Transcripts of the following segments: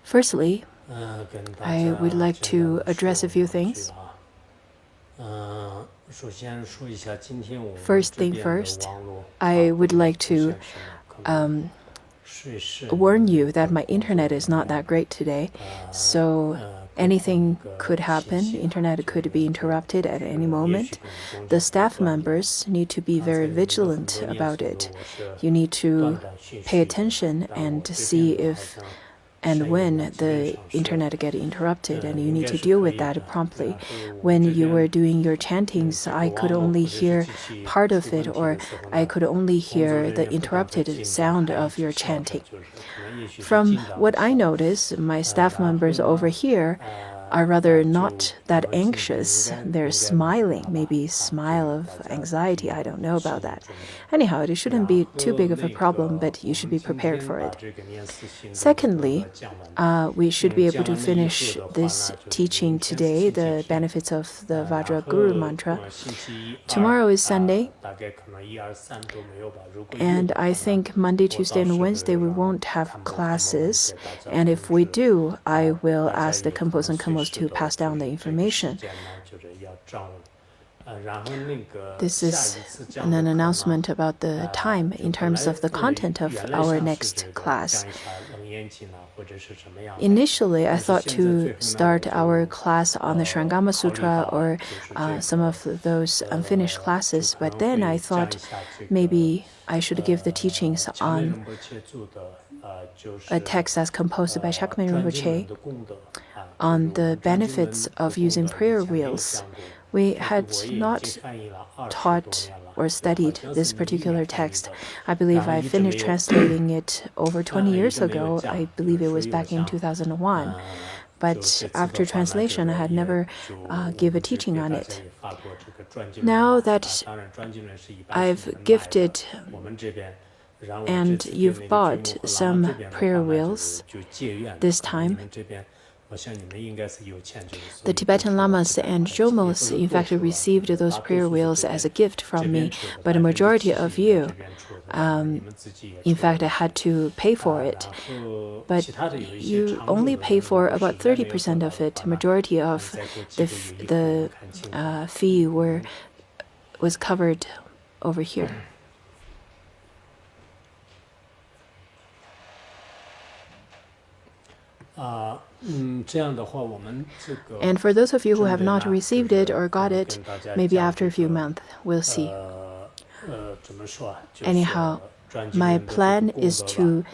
Firstly, I would like to address a few things. First thing first, I would like to warn you that my internet is not that great today, so anything could happen. Internet could be interrupted at any moment. The staff members need to be very vigilant about it. You need to pay attention and see if and when the internet get interrupted, and you need to deal with that promptly. When you were doing your chantings, I could only hear part of it, or I could only hear the interrupted sound of your chanting. From what I notice, my staff members over here are rather not that anxious. They're smiling, maybe smile of anxiety. I don't know about that. Anyhow, it shouldn't be too big of a problem, but you should be prepared for it. Secondly, we should be able to finish this teaching today, the benefits of the Vajra Guru Mantra. Tomorrow is Sunday, and I think Monday, Tuesday, and Wednesday we won't have classes. And if we do, I will ask the Khenpos and Khenpos to pass down the information. This is an announcement about the time in terms of the content of our next class. Initially, I thought to start our class on the Shrangama Sutra or some of those unfinished classes, but then I thought maybe I should give the teachings on a text as composed by Chakmay Rinpoche on the benefits of using prayer wheels. We had not taught or studied this particular text. I believe I finished translating it over 20 years ago. I believe it was back in 2001. But after translation, I had never give a teaching on it. Now that I've gifted and you've bought some prayer wheels this time, the Tibetan Lamas and Jomos, in fact, received those prayer wheels as a gift from me, but a majority of you, in fact, I had to pay for it. But you only pay for about 30% of it. Majority of the fee was covered over here. And for those of you who have not received it or got it, maybe after a few months, we'll see. Anyhow, my plan is to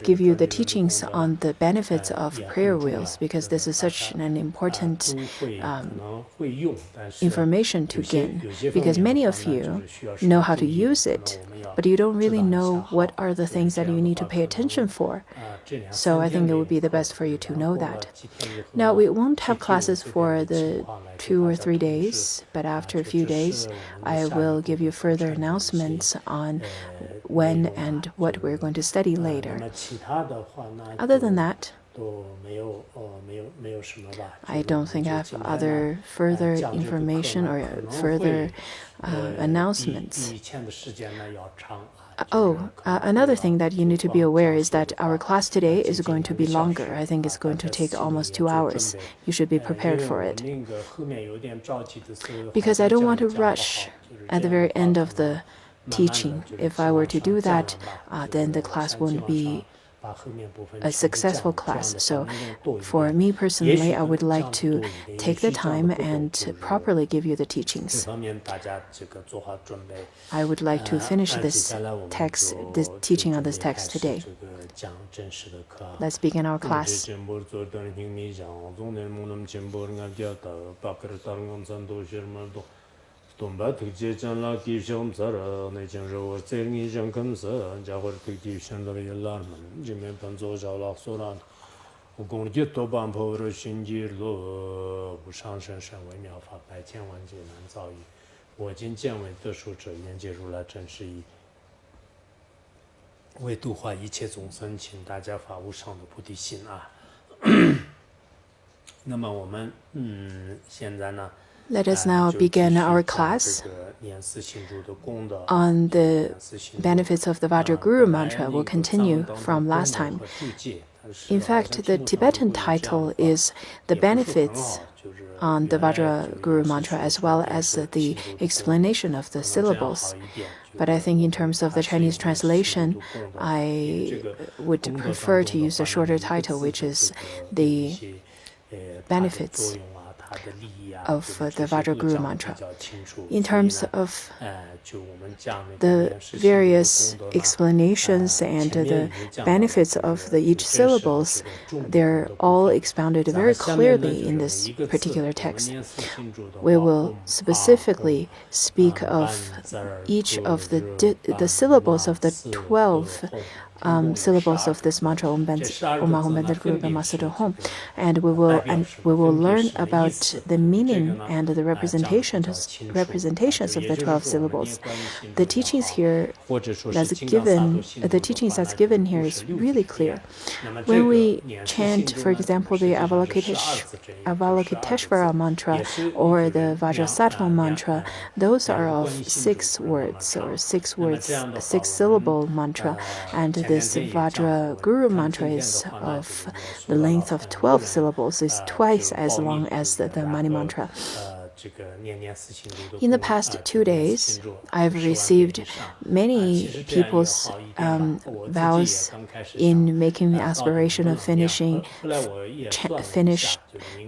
give you the teachings on the benefits of prayer wheels, because this is such an important information to gain. Because many of you know how to use it, but you don't really know what are the things that you need to pay attention for. So I think it would be the best for you to know that. Now, we won't have classes for the 2 or 3 days, but after a few days, I will give you further announcements on when and what we're going to study later. Other than that, I don't think I have other further information or further announcements. Another thing that you need to be aware is that our class today is going to be longer. I think it's going to take almost 2 hours. You should be prepared for it. Because I don't want to rush at the very end of the teaching. If I were to do that, then the class won't be a successful class. So for me personally, I would like to take the time and properly give you the teachings. I would like to finish this text, this teaching on this text today. Let's begin our class. Tomba tukje chan la ki shom tsara ne chen ro tse ngi jang kan sa ja hor tu ki shen da ye la man ji me pan zo ja la so ran u gong ji to ban po ro xin ji lo bu shang shen shen wei miao fa bai qian wan ji nan zao yi wo jin jian wei de shu zhe yan jie ru la zhen shi yi为度化一切众生请大家发无上的菩提心啊那么我们现在呢 Let us now begin our class on the benefits of the Vajra Guru Mantra. We'll continue from last time. In fact, the Tibetan title is The Benefits on the Vajra Guru Mantra, as well as the explanation of the syllables. But I think in terms of the Chinese translation, I would prefer to use a shorter title, which is The Benefits of the Vajra Guru Mantra. In terms of the various explanations and the benefits of each syllables, they're all expounded very clearly in this particular text. We will specifically speak of each of the syllables of the 12 syllables of this mantra, and we will learn about the meaning and the representations of the 12 syllables. The teachings that's given here is really clear. When we chant, for example, the Avalokiteshvara mantra or the Vajrasattva mantra, those are of 6 words or 6-syllable mantra, and this Vajra Guru Mantra is of the length of 12 syllables, is twice as long as the Mani Mantra. In the past 2 days, I've received many people's vows in making the aspiration of finish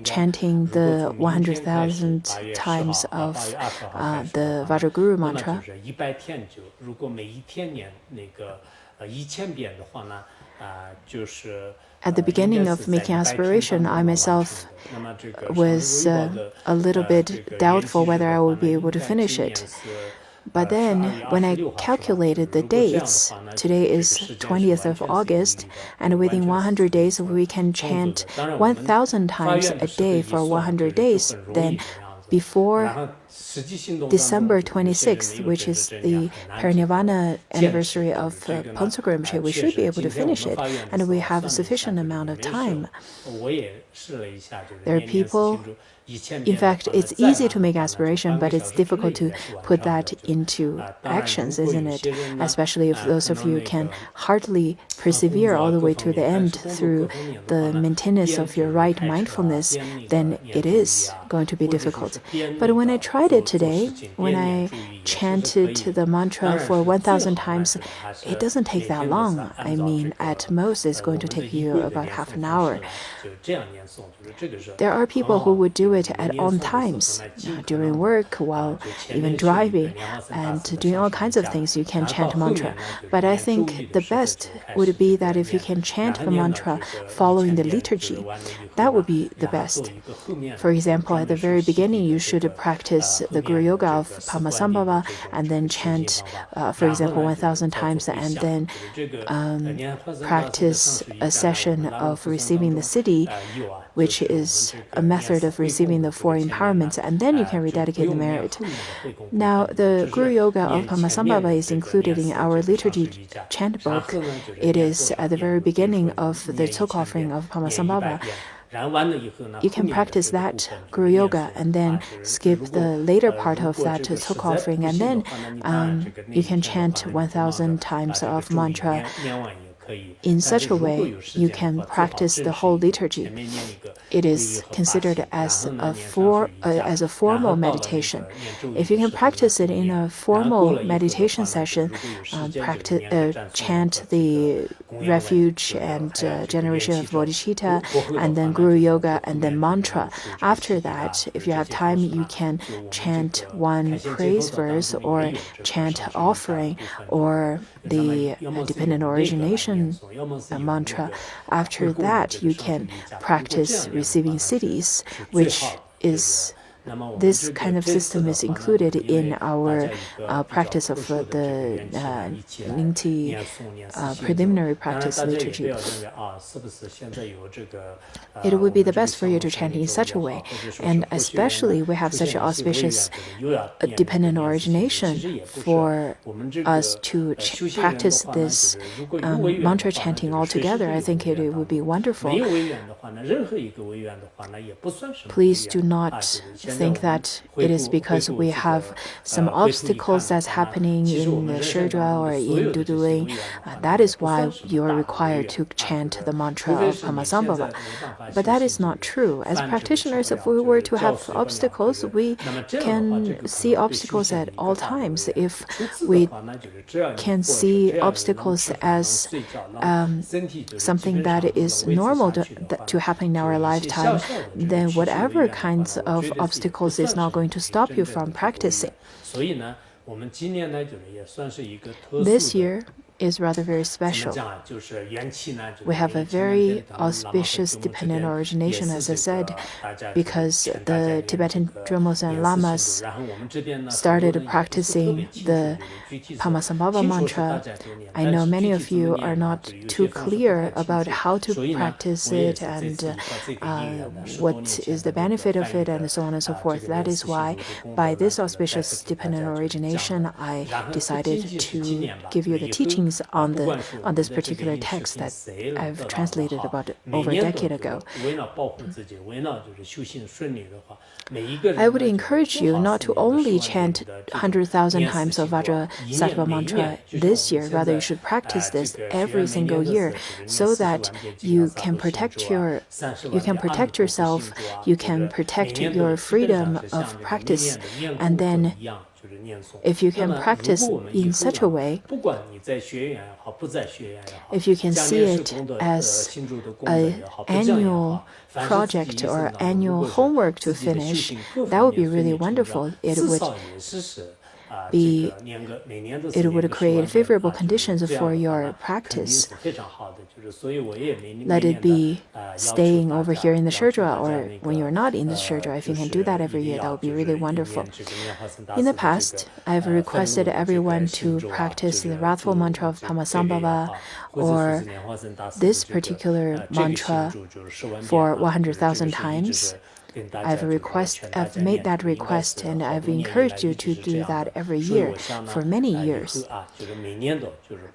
chanting the 100,000 times of the Vajra Guru Mantra. At the beginning of making aspiration, I myself was a little bit doubtful whether I would be able to finish it. But then, when I calculated the dates, today is 20th of August, and within 100 days we can chant 1,000 times a day for 100 days, then before December 26th, which is the Parinirvana anniversary of Pontsuk Rinpoche, we should be able to finish it, and we have a sufficient amount of time. There are people, in fact, it's easy to make aspiration, but it's difficult to put that into actions, isn't it? Especially if those of you can hardly persevere all the way to the end through the maintenance of your right mindfulness, then it is going to be difficult. But when I tried it today, when I chanted the mantra for 1,000 times, it doesn't take that long. I mean, at most, it's going to take you about half an hour. There are people who would do it at all times, during work, while even driving, and doing all kinds of things you can chant mantra. But I think the best would be that if you can chant the mantra following the liturgy, that would be the best. For example, at the very beginning, you should practice the Guru Yoga of Padmasambhava and then chant, for example, 1,000 times, and then practice a session of receiving the siddhi, which is a method of receiving the 4 empowerments, and then you can rededicate the merit. Now, the Guru Yoga of Padmasambhava is included in our liturgy chant book. It is at the very beginning of the Tsok offering of Padmasambhava. You can practice that Guru Yoga and then skip the later part of that Tsok offering, and then you can chant 1,000 times of mantra. In such a way, you can practice the whole liturgy. It is considered as a formal meditation. If you can practice it in a formal meditation session, chant the refuge and generation of bodhicitta, and then Guru Yoga, and then mantra. After that, if you have time, you can chant one praise verse, or chant offering, or the dependent origination mantra. After that, you can practice receiving siddhis, which is this kind of system is included in our practice of the Ningti preliminary practice liturgy. It would be the best for you to chant in such a way, and especially we have such an auspicious dependent origination for us to practice this mantra chanting all together. I think it would be wonderful. Please do not think that it is because we have some obstacles that's happening in the Sherdra or in Duduling. That is why you are required to chant the mantra of Padmasambhava. But that is not true. As practitioners, if we were to have obstacles, we can see obstacles at all times. If we can see obstacles as something that is normal to happen in our lifetime, then whatever kinds of obstacles is not going to stop you from practicing. This year is rather very special. We have a very auspicious dependent origination, as I said, because the Tibetan Dromos and Lamas started practicing the Padmasambhava mantra. I know many of you are not too clear about how to practice it and what is the benefit of it and so on and so forth. That is why, by this auspicious dependent origination, I decided to give you the teachings on this particular text that I've translated about over a decade ago. I would encourage you not to only chant 100,000 times of Vajra Sattva mantra this year, rather you should practice this every single year so that you can protect yourself, you can protect your freedom of practice, and then if you can practice in such a way, if you can see it as an annual project or annual homework to finish, that would be really wonderful. It would create favorable conditions for your practice. Let it be staying over here in the Sherdra, or when you're not in the Sherdra. If you can do that every year, that would be really wonderful. In the past, I've requested everyone to practice the wrathful mantra of Padmasambhava or this particular mantra for 100,000 times. I've made that request, and I've encouraged you to do that every year for many years.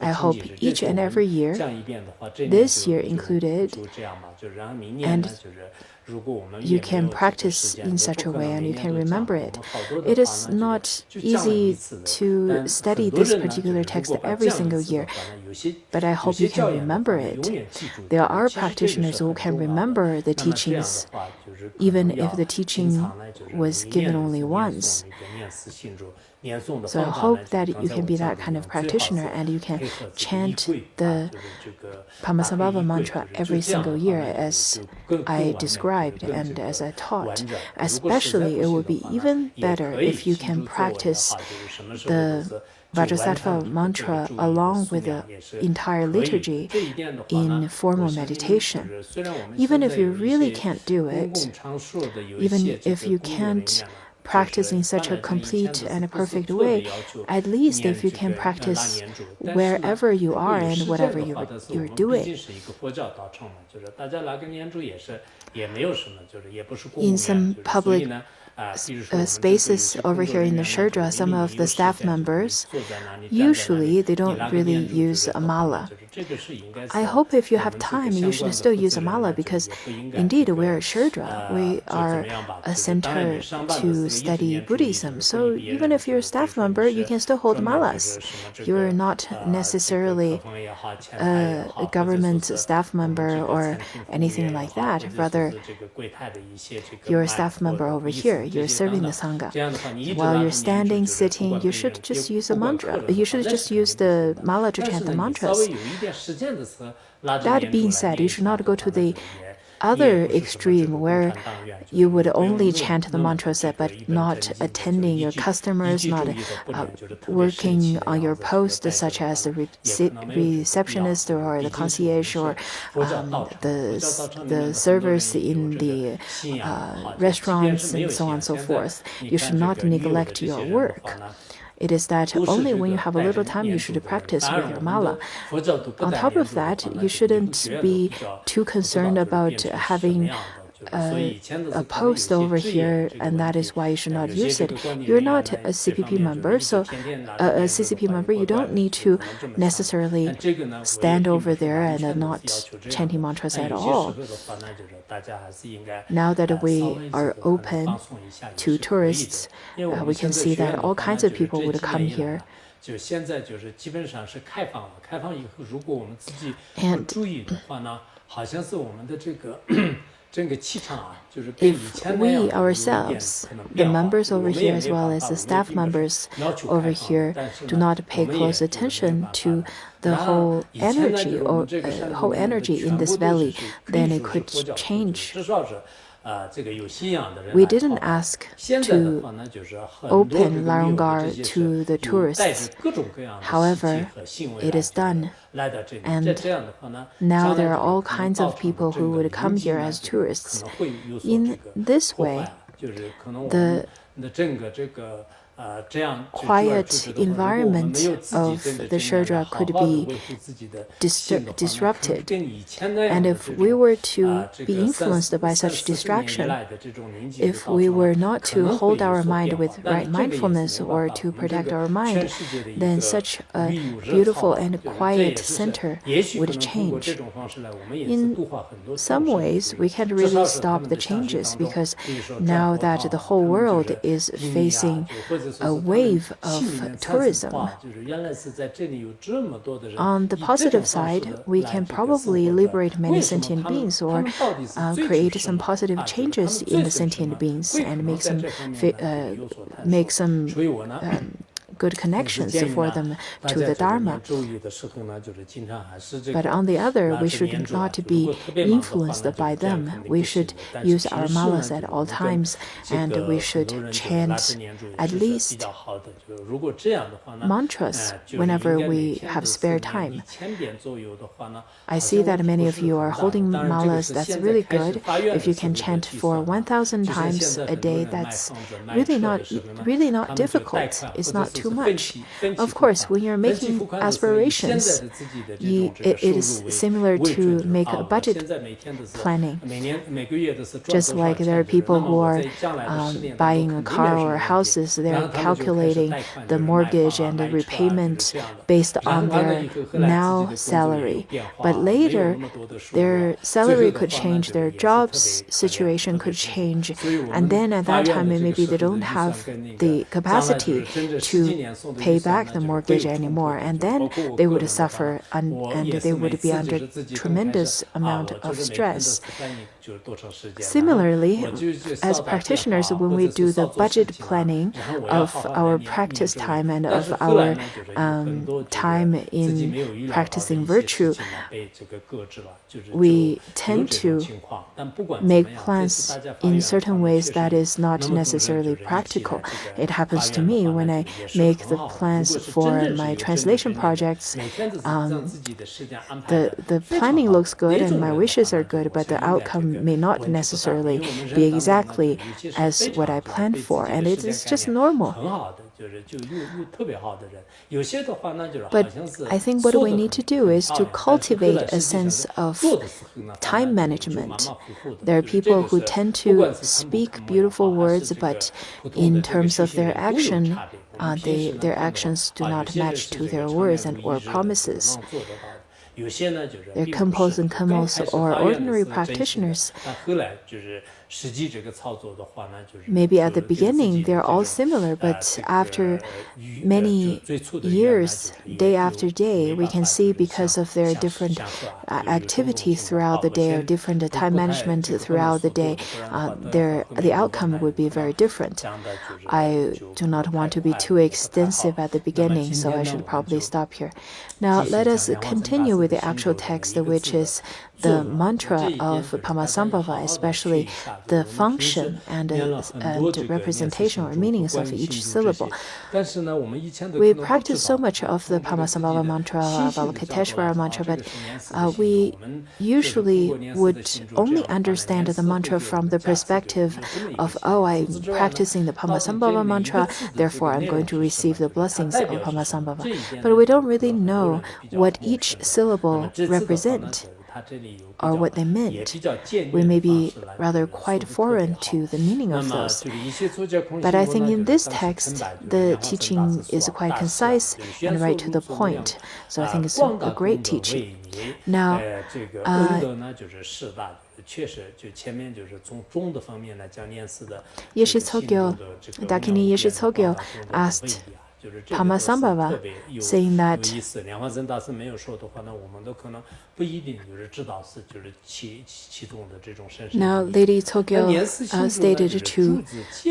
I hope each and every year, this year included, and you can practice in such a way and you can remember it. It is not easy to study this particular text every single year, but I hope you can remember it. There are practitioners who can remember the teachings, even if the teaching was given only once. So I hope that you can be that kind of practitioner and you can chant the Padmasambhava mantra every single year as I described and as I taught. Especially, it would be even better if you can practice the Vajrasattva mantra along with the entire liturgy in formal meditation. Even if you really can't do it, even if you can't practice in such a complete and a perfect way, at least if you can practice wherever you are and whatever you're doing. In some public spaces over here in the Sherdra, some of the staff members, usually they don't really use a mala. I hope if you have time, you should still use a mala because indeed we're Sherdra. We are a center to study Buddhism. So even if you're a staff member, you can still hold malas. You're not necessarily a government staff member or anything like that. Rather, you're a staff member over here. You're serving the Sangha. While you're standing, sitting, you should just use a mantra. You should just use the mala to chant the mantras. That being said, you should not go to the other extreme where you would only chant the mantras but not attending your customers, not working on your post such as the receptionist or the concierge or the servers in the restaurants and so on and so forth. You should not neglect your work. It is that only when you have a little time you should practice with your mala. On top of that, you shouldn't be too concerned about having a post over here, and that is why you should not use it. You're not a CPP member, so a CCP member, you don't need to necessarily stand over there and not chanting mantras at all. Now that we are open to tourists, we can see that all kinds of people would come here. And if we ourselves, the members over here as well as the staff members over here, do not pay close attention to the whole energy in this valley, then it could change. We didn't ask to open Larangar to the tourists. However, it is done. And now there are all kinds of people who would come here as tourists. In this way, the quiet environment of the Sherdra could be disrupted. And if we were to be influenced by such distraction, if we were not to hold our mind with right mindfulness or to protect our mind, then such a beautiful and quiet center would change. In some ways, we can't really stop the changes because now that the whole world is facing a wave of tourism. On the positive side, we can probably liberate many sentient beings or create some positive changes in the sentient beings and make some good connections for them to the Dharma. But on the other, we should not be influenced by them. We should use our malas at all times, and we should chant at least mantras whenever we have spare time. I see that many of you are holding malas. That's really good. If you can chant for 1,000 times a day, that's really not difficult. It's not too much. Of course, when you're making aspirations, it is similar to make a budget planning. Just like there are people who are buying a car or houses, they're calculating the mortgage and the repayment based on their now salary. But later, their salary could change, their job's situation could change, and then at that time, maybe they don't have the capacity to pay back the mortgage anymore, and then they would suffer and they would be under tremendous amount of stress. Similarly, as practitioners, when we do the budget planning of our practice time and of our time in practicing virtue, we tend to make plans in certain ways that is not necessarily practical. It happens to me when I make the plans for my translation projects. The planning looks good and my wishes are good, but the outcome may not necessarily be exactly as what I planned for, and it is just normal. But I think what we need to do is to cultivate a sense of time management. There are people who tend to speak beautiful words, but in terms of their action, their actions do not match to their words or promises. They're Khenpos and Khenmos or ordinary practitioners. Maybe at the beginning they're all similar, but after many years, day after day, we can see because of their different activities throughout the day or different time management throughout the day, the outcome would be very different. I do not want to be too extensive at the beginning, so I should probably stop here. Now let us continue with the actual text, which is the mantra of Padmasambhava, especially the function and representation or meanings of each syllable. We practice so much of the Padmasambhava mantra, Avalokiteshvara mantra, but we usually would only understand the mantra from the perspective of, I'm practicing the Padmasambhava mantra, therefore I'm going to receive the blessings of Padmasambhava. But we don't really know what each syllable represents. or what they meant. We may be rather quite foreign to the meaning of those. But I think in this text, the teaching is quite concise and right to the point. So I think it's a great teaching. Now, Dakini Yeshitsogyo asked Padmasambhava, saying that now Lady Tokyo stated to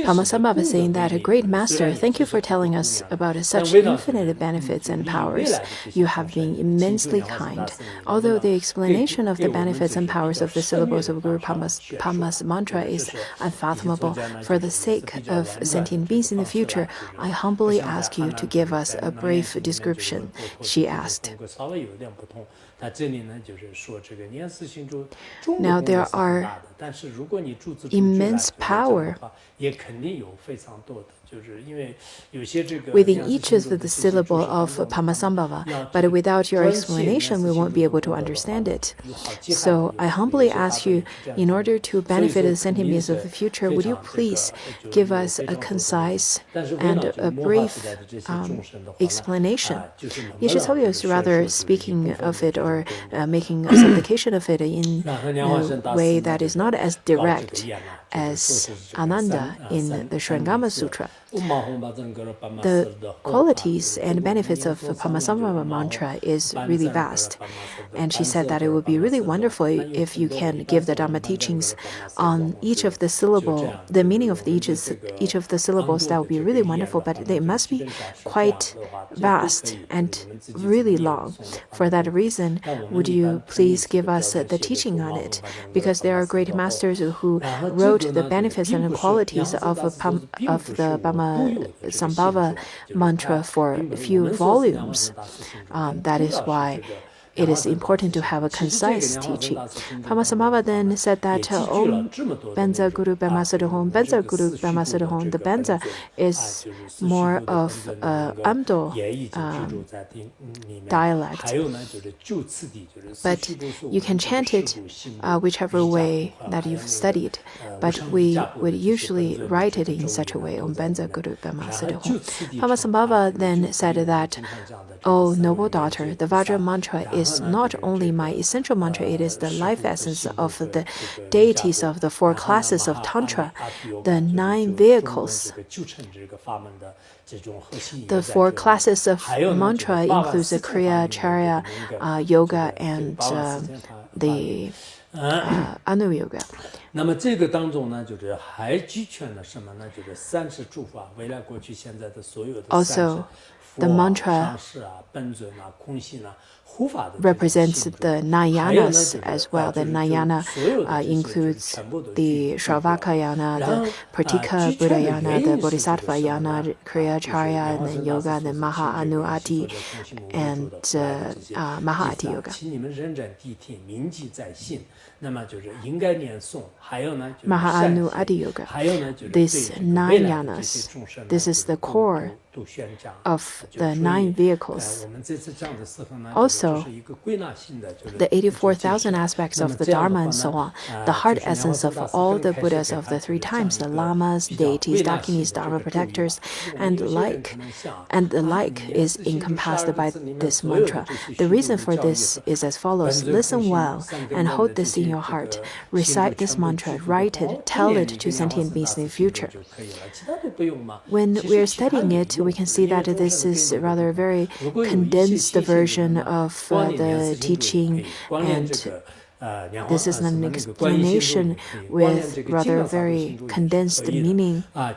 Padmasambhava, saying that, a great master, thank you for telling us about such infinite benefits and powers. You have been immensely kind. Although the explanation of the benefits and powers of the syllables of Guru Padma's mantra is unfathomable, for the sake of sentient beings in the future, I humbly ask you to give us a brief description, she asked. Now, there are immense power within each of the syllable of Padmasambhava, but without your explanation, we won't be able to understand it. So I humbly ask you, in order to benefit the sentient beings of the future, would you please give us a concise and a brief explanation? Yeshitsogyo is rather speaking of it or making a supplication of it in a way that is not as direct as Ananda in the Shrangama Sutra. The qualities and benefits of Padmasambhava mantra is really vast. And she said that it would be really wonderful if you can give the Dharma teachings on each of the syllable, the meaning of each of the syllables. That would be really wonderful, but they must be quite vast and really long. For that reason, would you please give us the teaching on it? Because there are great masters who wrote the benefits and qualities of the Padmasambhava mantra for a few volumes. That is why it is important to have a concise teaching. Padmasambhava then said that Om Benza Guru Padmasambhava, Benza Guru Padmasambhava. The Benza is more of Amdo dialect, but you can chant it whichever way that you've studied. But we would usually write it in such a way, Om Benza Guru Padmasambhava. Padmasambhava then said that, O noble daughter, the Vajra mantra is not only my essential mantra, it is the life essence of the deities of the 4 classes of Tantra, the 9 vehicles. The 4 classes of mantra includes the Kriya, Charya, Yoga, and the Anu Yoga. Also, the mantra represents the 9 yanas as well. The 9 yana includes the Shravaka yana, the Pratika Buddha yana, the Bodhisattva yana, Kriya Charya, and then Yoga, and then Maha Anu Ati, and Maha Ati Yoga. Maha Anu Adi Yoga. These 9 yanas, this is the core of the 9 vehicles. Also, the 84,000 aspects of the Dharma and so on, the heart essence of all the Buddhas of the 3 times, the lamas, deities, dakinis, Dharma protectors, and the like is encompassed by this mantra. The reason for this is as follows. Listen well and hold this in your heart. Recite this mantra, write it, tell it to sentient beings in the future. When we are studying it, we can see that this is rather a very condensed version of the teaching, and this is an explanation with rather very condensed meaning, a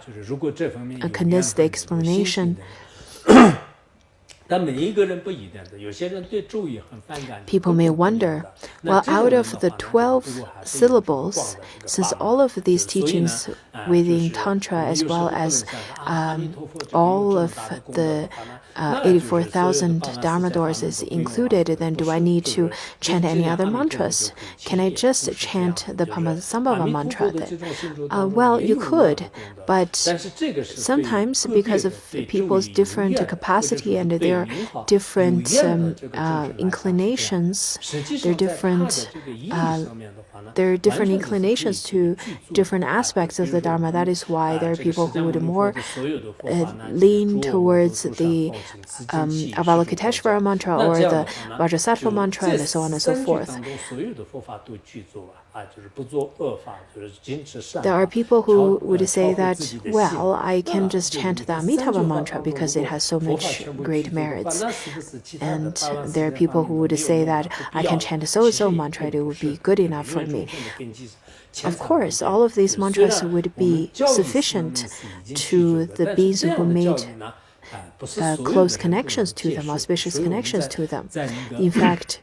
condensed explanation. People may wonder, well, out of the 12 syllables, since all of these teachings within Tantra as well as all of the 84,000 Dharma doors is included, then do I need to chant any other mantras? Can I just chant the Padmasambhava mantra then? Well, you could, but sometimes because of people's different capacity and their there are different inclinations. There are different inclinations to different aspects of the Dharma. That is why there are people who would more lean towards the Avalokiteshvara mantra or the Vajrasattva mantra and so on and so forth. There are people who would say that, well, I can just chant the Amitabha mantra because it has so much great merits. And there are people who would say that I can chant so-and-so mantra, it would be good enough for me. Of course, all of these mantras would be sufficient to the beings who made close connections to them, auspicious connections to them. In fact,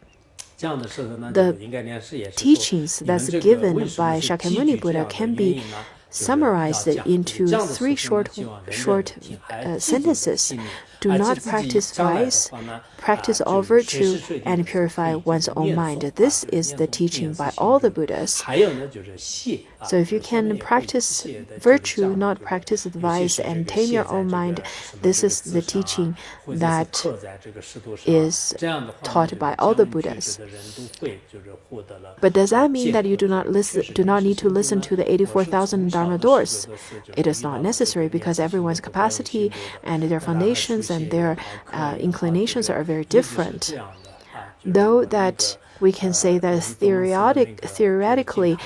the teachings that's given by Shakyamuni Buddha can be summarized into 3 short sentences. Do not practice vice, practice all virtue, and purify one's own mind. This is the teaching by all the Buddhas. So if you can practice virtue, not practice vice, and tame your own mind, this is the teaching that is taught by all the Buddhas. But does that mean that you do not need to listen to the 84,000 Dharma doors? It is not necessary, because everyone's capacity and their foundations and their inclinations are very different. Though that we can say that theoretically,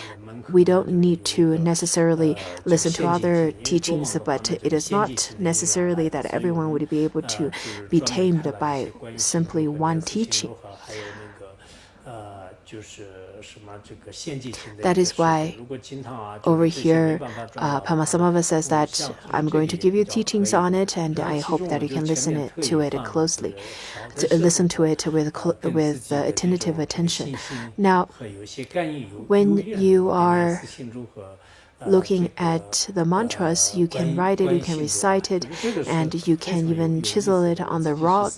we don't need to necessarily listen to other teachings, but it is not necessarily that everyone would be able to be tamed by simply one teaching. That is why over here, Padmasambhava says that I'm going to give you teachings on it, and I hope that you can listen to it closely, listen to it with attentive attention. Now, when you are looking at the mantras, you can write it, you can recite it, and you can even chisel it on the rock.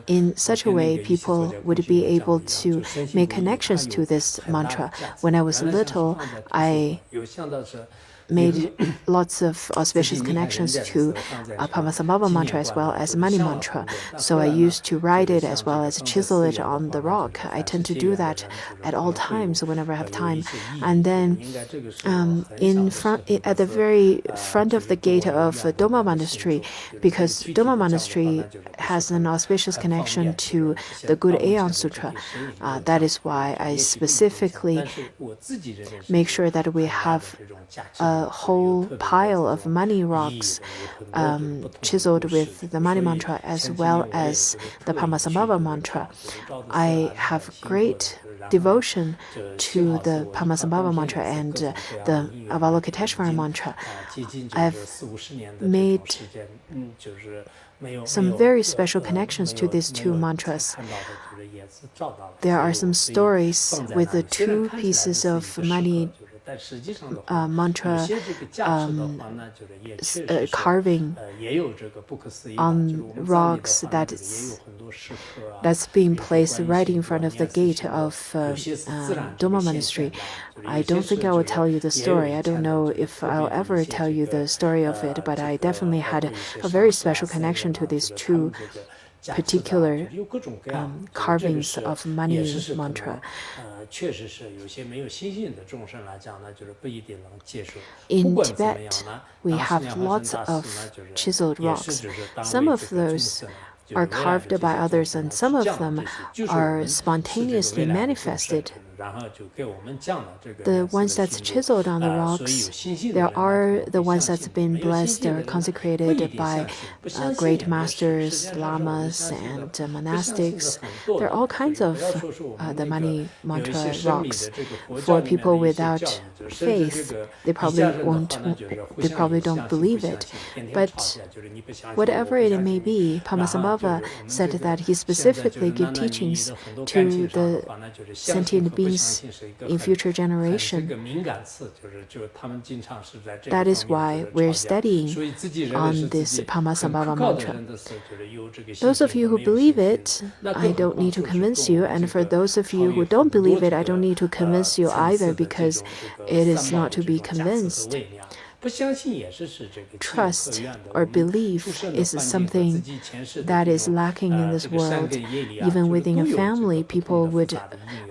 In such a way, people would be able to make connections to this mantra. When I was little, I made lots of auspicious connections to Padmasambhava mantra as well as Mani mantra. So I used to write it as well as chisel it on the rock. I tend to do that at all times whenever I have time. And then at the very front of the gate of Doma Monastery, because Doma Monastery has an auspicious connection to the Good Aeon Sutra, that is why I specifically make sure that we have a whole pile of Mani rocks chiseled with the Mani mantra as well as the Padmasambhava mantra. I have great devotion to the Padmasambhava mantra and the Avalokiteshvara mantra. I've made some very special connections to these 2 mantras. There are some stories with the 2 pieces of Mani mantra carving on rocks that's being placed right in front of the gate of Doma Monastery. I don't think I will tell you the story. I don't know if I'll ever tell you the story of it, but I definitely had a very special connection to these 2 particular carvings of Mani mantra. In Tibet, we have lots of chiseled rocks. Some of those are carved by others, and some of them are spontaneously manifested. The ones that's chiseled on the rocks, there are the ones that's been blessed or consecrated by great masters, lamas, and monastics. There are all kinds of the Mani mantra rocks. For people without faith, they probably don't believe it. But whatever it may be, Padmasambhava said that he specifically gave teachings to the sentient beings in future generation. That is why we're studying on this Padmasambhava mantra. Those of you who believe it, I don't need to convince you, and for those of you who don't believe it, I don't need to convince you either, because it is not to be convinced. trust or belief is something that is lacking in this world. Even within a family, people would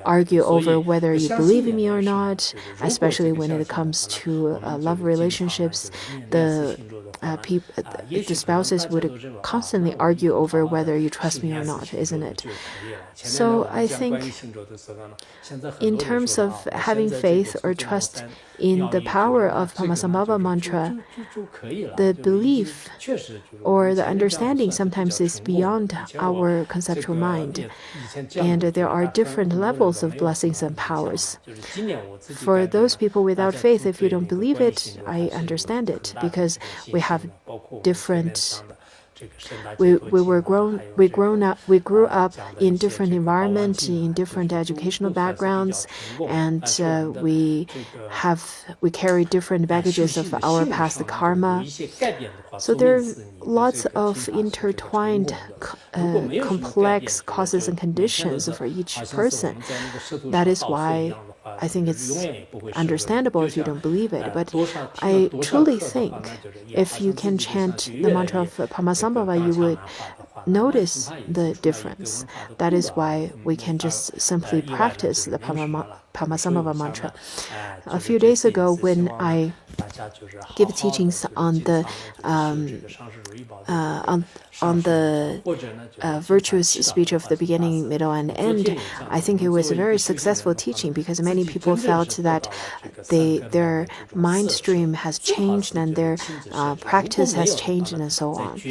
argue over whether you believe in me or not, especially when it comes to love relationships. The spouses would constantly argue over whether you trust me or not, isn't it? So I think in terms of having faith or trust in the power of Padmasambhava mantra, the belief or the understanding sometimes is beyond our conceptual mind. And there are different levels of blessings and powers. For those people without faith, if you don't believe it, I understand it, because we have different. We grew up in different environments, in different educational backgrounds, and we carry different baggages of our past karma. So there are lots of intertwined, complex causes and conditions for each person. That is why I think it's understandable if you don't believe it. But I truly think if you can chant the mantra of Padmasambhava, you would notice the difference. That is why we can just simply practice the Padmasambhava mantra. A few days ago, when I give teachings on the virtuous speech of the beginning, middle, and end, I think it was a very successful teaching because many people felt that their mind stream has changed and their practice has changed and so on.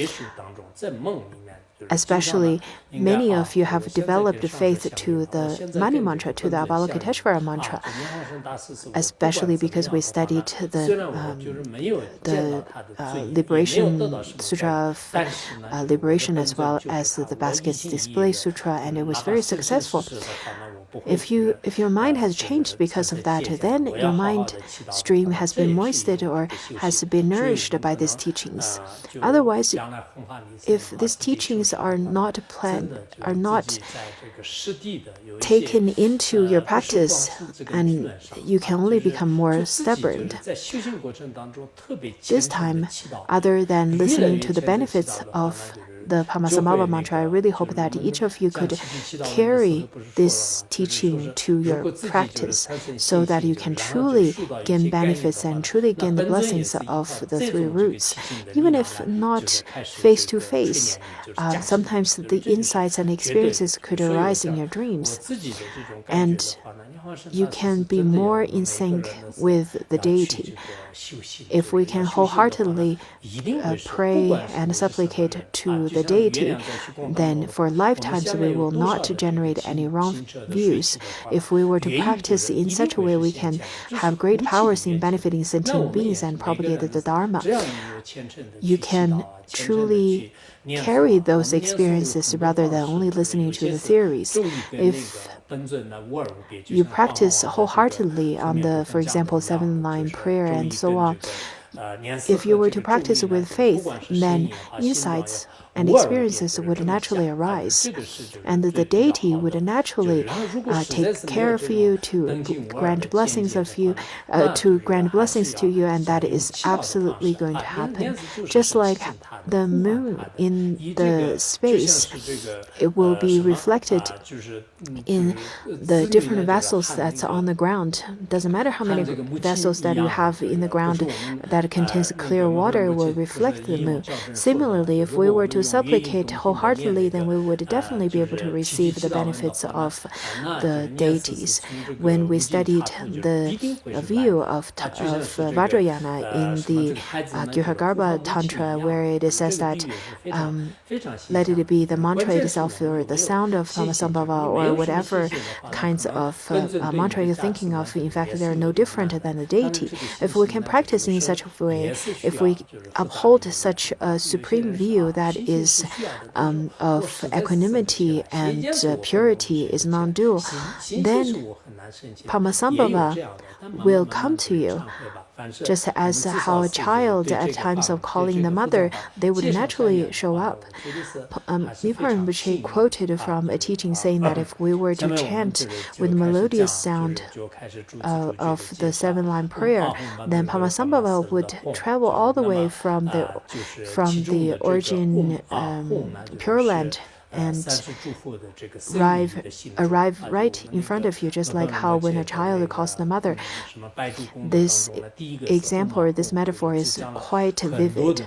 Especially, many of you have developed faith to the Mani mantra, to the Avalokiteshvara mantra, especially because we studied the Liberation Sutra of Liberation as well as the Baskets Display Sutra, and it was very successful. If your mind has changed because of that, then your mind stream has been moistened or has been nourished by these teachings. Otherwise, if these teachings are not taken into your practice, and you can only become more stubborn. This time, other than listening to the benefits of the Padmasambhava mantra, I really hope that each of you could carry this teaching to your practice so that you can truly gain benefits and truly gain the blessings of the three roots. Even if not face to face, sometimes the insights and experiences could arise in your dreams. And you can be more in sync with the deity. If we can wholeheartedly pray and supplicate to the deity, then for lifetimes we will not generate any wrong views. If we were to practice in such a way, we can have great powers in benefiting sentient beings and propagate the Dharma. You can truly carry those experiences rather than only listening to the theories. If you practice wholeheartedly on the, for example, 7-line prayer and so on, if you were to practice with faith, then insights and experiences would naturally arise, and the deity would naturally take care of you, to grant blessings to you, and that is absolutely going to happen. Just like the moon in the space, it will be reflected in the different vessels that's on the ground. Doesn't matter how many vessels that you have in the ground that contains clear water, it will reflect the moon. Similarly, if we were to supplicate wholeheartedly, then we would definitely be able to receive the benefits of the deities. When we studied the view of Vajrayana in the Gyuragarbha Tantra, where it says that let it be the mantra itself or the sound of Padmasambhava or whatever kinds of mantra you're thinking of, in fact, they are no different than the deity. If we can practice in such a way, if we uphold such a supreme view that is of equanimity and purity, is non-dual, then Padmasambhava will come to you. Just as how a child at times of calling the mother, they would naturally show up. Mipa Rinpoche quoted from a teaching saying that if we were to chant with melodious sound of the 7-line prayer, then Padmasambhava would travel all the way from the origin Pure Land and arrive right in front of you, just like how when a child calls the mother. This example or this metaphor is quite vivid.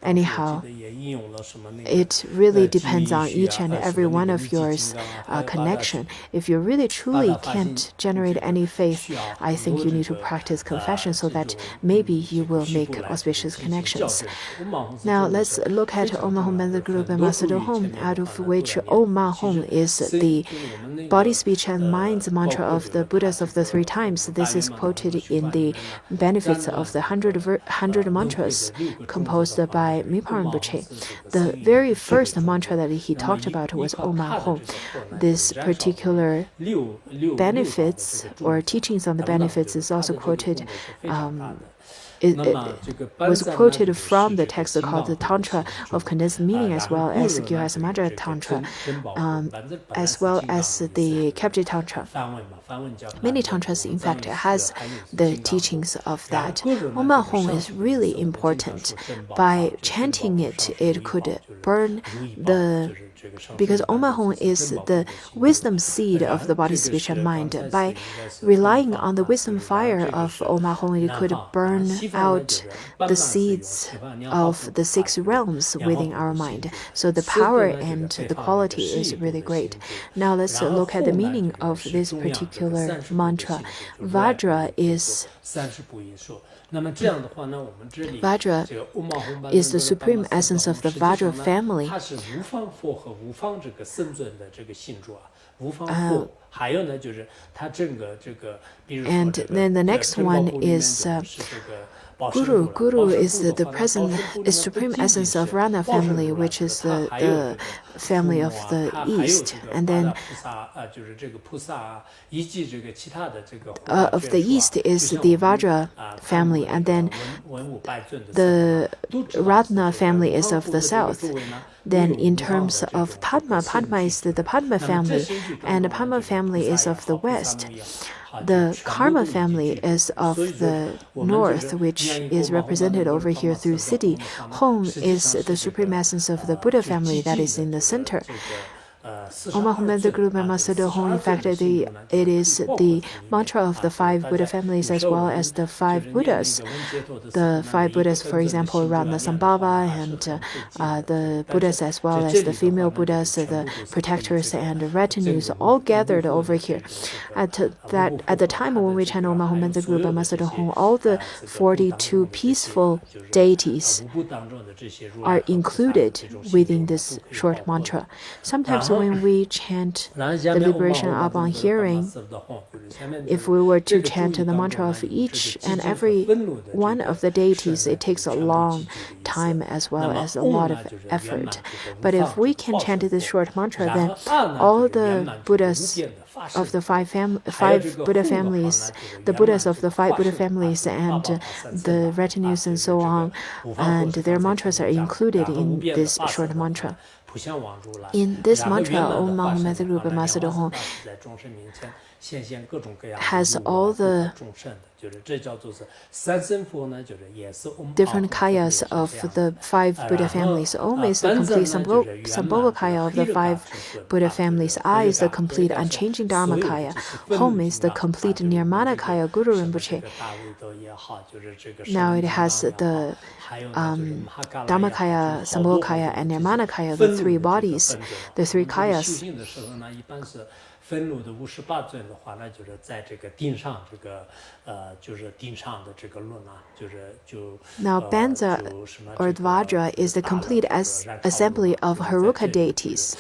Anyhow, it really depends on each and every one of yours connection. If you really truly can't generate any faith, I think you need to practice confession so that maybe you will make auspicious connections. Now let's look at Om Mahom Benza Guru Master Home, out of which Om Mahom is the body, speech, and mind's mantra of the Buddhas of the 3 times. This is quoted in the benefits of the 100 mantras composed by Mipa Rinpoche. The very first mantra that he talked about was Om Mahom. This particular benefits or teachings on the benefits is also quoted. It was quoted from the text called the Tantra of Condensed Meaning, as well as Gyalasa Madra Tantra, as well as the Kapje Tantra. Many tantras, in fact, has the teachings of that. Om Mahom is really important. By chanting it, it could burn the... Because Om Mahom is the wisdom seed of the body, speech, and mind. By relying on the wisdom fire of Om Mahom, it could burn out the seeds of the 6 realms within our mind. So the power and the quality is really great. Now let's look at the meaning of this particular mantra. Vajra is the supreme essence of the Vajra family. And then the next one is Guru. Guru is the supreme essence of Rana family, which is the family of the East. And then of the East is the Vajra family. And then the Ratna family is of the South. Then in terms of Padma is the Padma family, and the Padma family is of the West. The Karma family is of the north, which is represented over here through Siddhi. Home is the supreme essence of the Buddha family that is in the center. Om Mahom Benza Guru Master Home, in fact, it is the mantra of the 5 Buddha families as well as the 5 Buddhas. The 5 Buddhas, for example, Padmasambhava, and the Buddhas as well as the female Buddhas, the protectors and retinues, all gathered over here. At the time when we chant Om Mahom Benza Guru Master Home, all the 42 peaceful deities are included within this short mantra. Sometimes when we chant the liberation upon hearing, if we were to chant the mantra of each and every one of the deities, it takes a long time as well as a lot of effort. But if we can chant this short mantra, then all the Buddhas of the 5 Buddha families, the Buddhas of the 5 Buddha families, and the retinues and so on, and their mantras are included in this short mantra. In this mantra, Om Mahom Benza Guru Master Home has all the different kayas of the 5 Buddha families. Om is the complete Sambhava kaya of the 5 Buddha families. I is the complete unchanging Dharma kaya. Hom is the complete Nirmana kaya, Guru Rinpoche. Now it has the Dharma kaya, Sambhava kaya, and Nirmana kaya, the 3 bodies, the 3 kayas. Now, Benza or Vajra is the complete assembly of Haruka deities,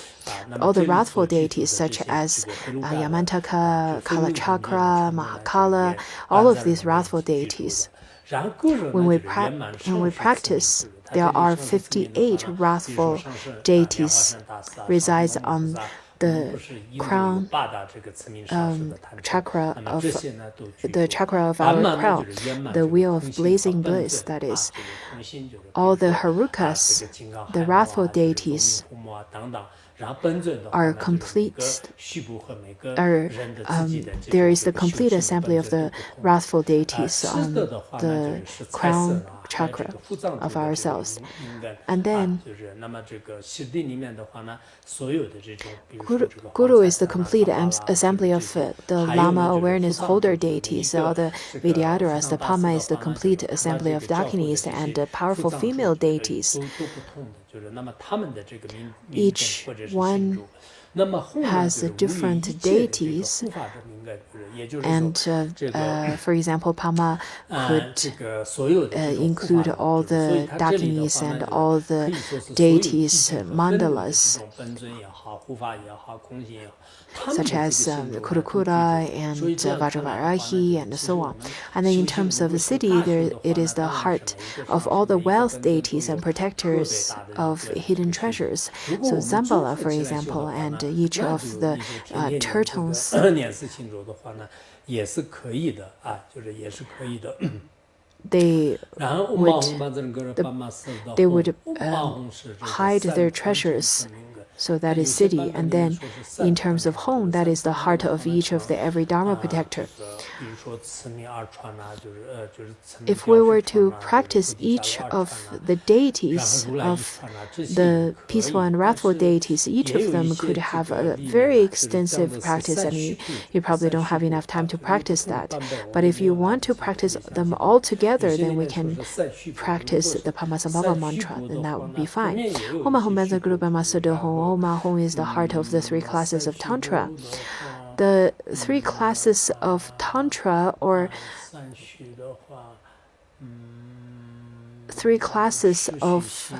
all the wrathful deities such as Yamantaka, Kalachakra, Mahakala, all of these wrathful deities. When we practice, there are 58 wrathful deities resides on the crown chakra of our crown, the wheel of blazing bliss, that is, all the harukas, the wrathful deities, are complete, there is the complete assembly of the wrathful deities on the crown chakra of ourselves. And then Guru is the complete assembly of the Lama awareness holder deities, all the Vidyadharas. The Padma is the complete assembly of Dakinis and powerful female deities. Each one has different deities, and for example, Padma could include all the Dakinis and all the deities mandalas, such as Kurukura and Vajravarahi and so on. And then in terms of the city, it is the heart of all the wealth deities and protectors of hidden treasures. So Zambala, for example, and each of the turtles, they would hide their treasures. So that is city. And then in terms of home, that is the heart of each of the every Dharma protector. If we were to practice each of the deities, of the peaceful and wrathful deities, each of them could have a very extensive practice, and you probably don't have enough time to practice that. But if you want to practice them all together, then we can practice the Padmasambhava mantra, then that would be fine. Om Ahom Benza Guru Bama Om Ahom is the heart of the three classes of Tantra. The three classes of Tantra, or three classes of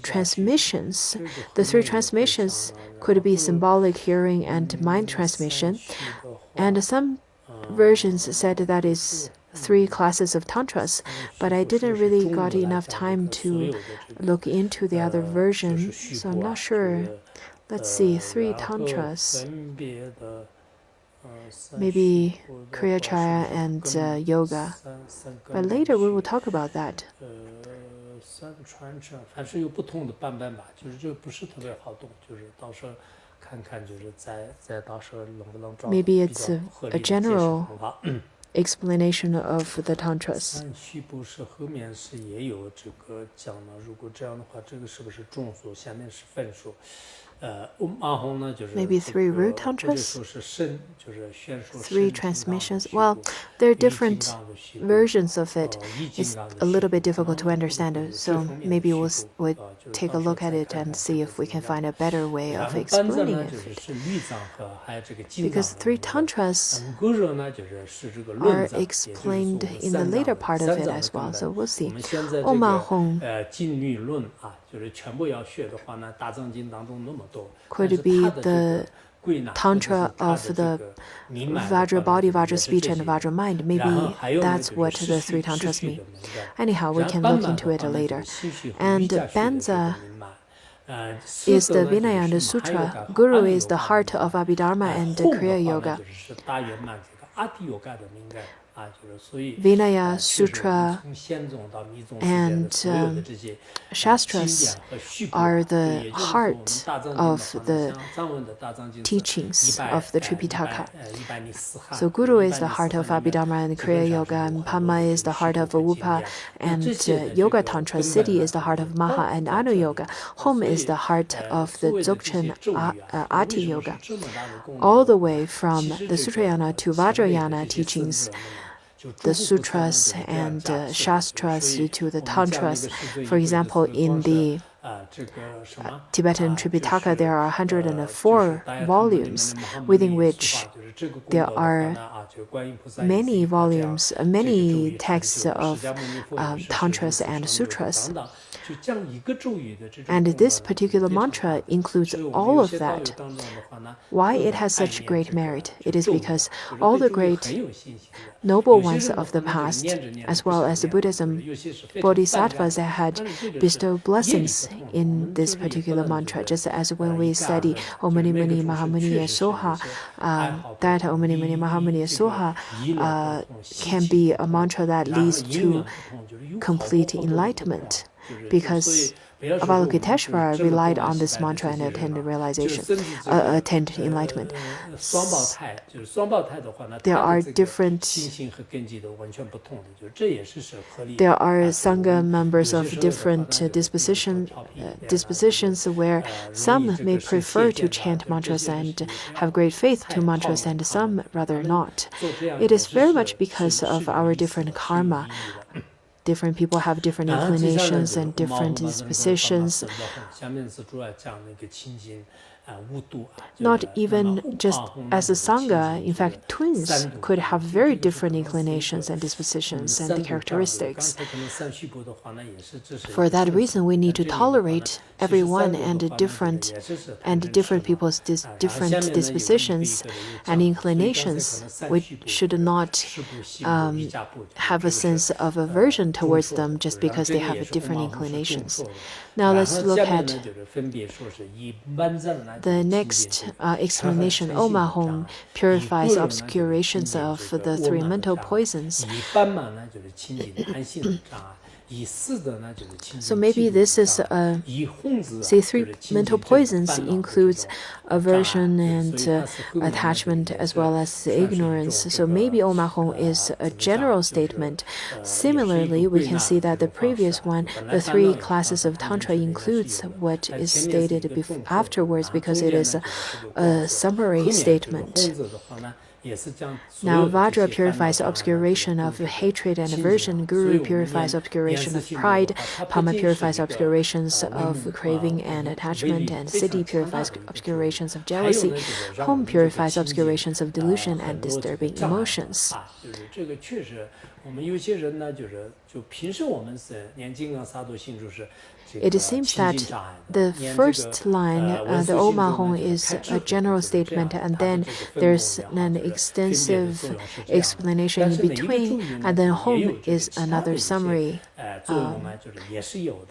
transmissions. The three transmissions could be symbolic, hearing, and mind transmission. And some versions said that is three classes of tantras, but I didn't really got enough time to look into the other version, so I'm not sure. Let's see, three tantras. Maybe Kriya Chaya and Yoga. But later we will talk about that. Maybe it's a general explanation of the tantras. Maybe three root tantras? Three transmissions? Well, there are different versions of it. It's a little bit difficult to understand, so maybe we'll take a look at it and see if we can find a better way of explaining it. Because three tantras are explained in the later part of it as well, so we'll see. Om Ahom could be the Tantra of the Vajra body, Vajra speech, and Vajra mind. Maybe that's what the three Tantras mean. Anyhow, we can look into it later. And Banza is the Vinaya and the Sutra. Guru is the heart of Abhidharma and Kriya Yoga. Vinaya, Sutra, and Shastras are the heart of the teachings of the Tripitaka. So Guru is the heart of Abhidharma and Kriya Yoga, and Padma is the heart of Upa and Yoga Tantra. Siddhi is the heart of Maha and Anu Yoga. Home is the heart of the Dzogchen Ati Yoga. All the way from the Sutrayana to Vajrayana teachings, the sutras and shastras to the tantras. For example, in the Tibetan Tripitaka, there are 104 volumes, within which there are many volumes, many texts of tantras and sutras. And this particular mantra includes all of that. Why it has such great merit? It is because all the great noble ones of the past, as well as the Buddhism, bodhisattvas had bestowed blessings in this particular mantra, just as when we study Om Mani Mani Mahamuni Soha, that Om Mani Mani Mahamuni Soha can be a mantra that leads to complete enlightenment, because Avalokiteshvara relied on this mantra and attained enlightenment. There are Sangha members of different dispositions where some may prefer to chant mantras and have great faith to mantras, and some rather not. It is very much because of our different karma. Different people have different inclinations and different dispositions. Not even just as a Sangha, in fact, twins could have very different inclinations and dispositions and characteristics. For that reason, we need to tolerate everyone and different people's different dispositions and inclinations. We should not have a sense of aversion towards them just because they have different inclinations. Now let's look at the next explanation. Om Ahom purifies obscurations of the three mental poisons. So maybe this is say three mental poisons includes aversion and attachment as well as ignorance. So maybe Om Ahom is a general statement. Similarly, we can see that the previous one, the three classes of Tantra, includes what is stated afterwards because it is a summary statement. Now, Vajra purifies obscuration of hatred and aversion, Guru purifies obscuration of pride, Pama purifies obscurations of craving and attachment, and Siddhi purifies obscurations of jealousy, Home purifies obscurations of delusion and disturbing emotions. It seems that the first line, the Om Ahom, is a general statement, and then there's an extensive explanation in between, and then Home is another summary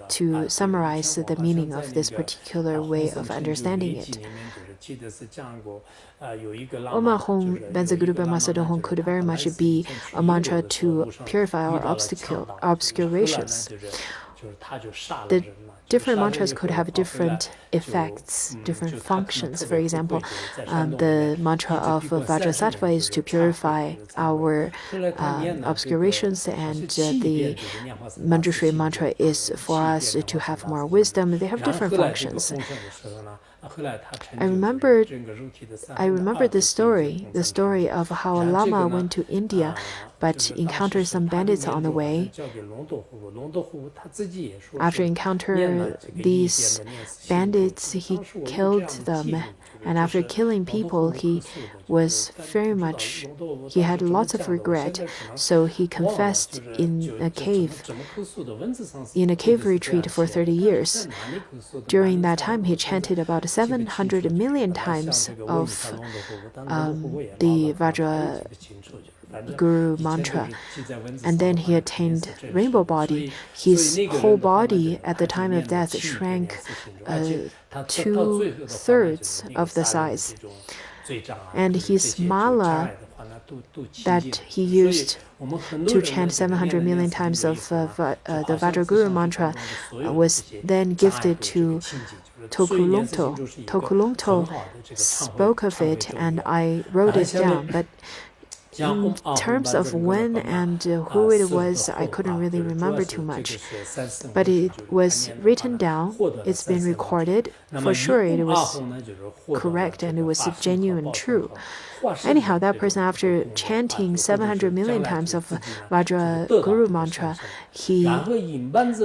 to summarize the meaning of this particular way of understanding it. Om Ahom Benza Guru Brahma Hom could very much be a mantra to purify our obscurations. The different mantras could have different effects, different functions. For example, the mantra of Vajrasattva is to purify our obscurations, and the Manjushri mantra is for us to have more wisdom. They have different functions. I remember the story of how a lama went to India but encountered some bandits on the way. After encountering these bandits, he killed them. And after killing people, he had lots of regret. So he confessed in a cave retreat for 30 years. During that time, he chanted about 700 million times of the Vajra Guru Mantra, and then he attained rainbow body. His whole body at the time of death shrank 2/3 of the size, and his mala that he used to chant 700 million times of the Vajra Guru Mantra was then gifted to Tokulongto. Tokulongto spoke of it, and I wrote it down, but in terms of when and who it was, I couldn't really remember too much. But it was written down, it's been recorded. For sure, it was correct and it was genuine, true. Anyhow, that person, after chanting 700 million times of Vajra Guru Mantra, he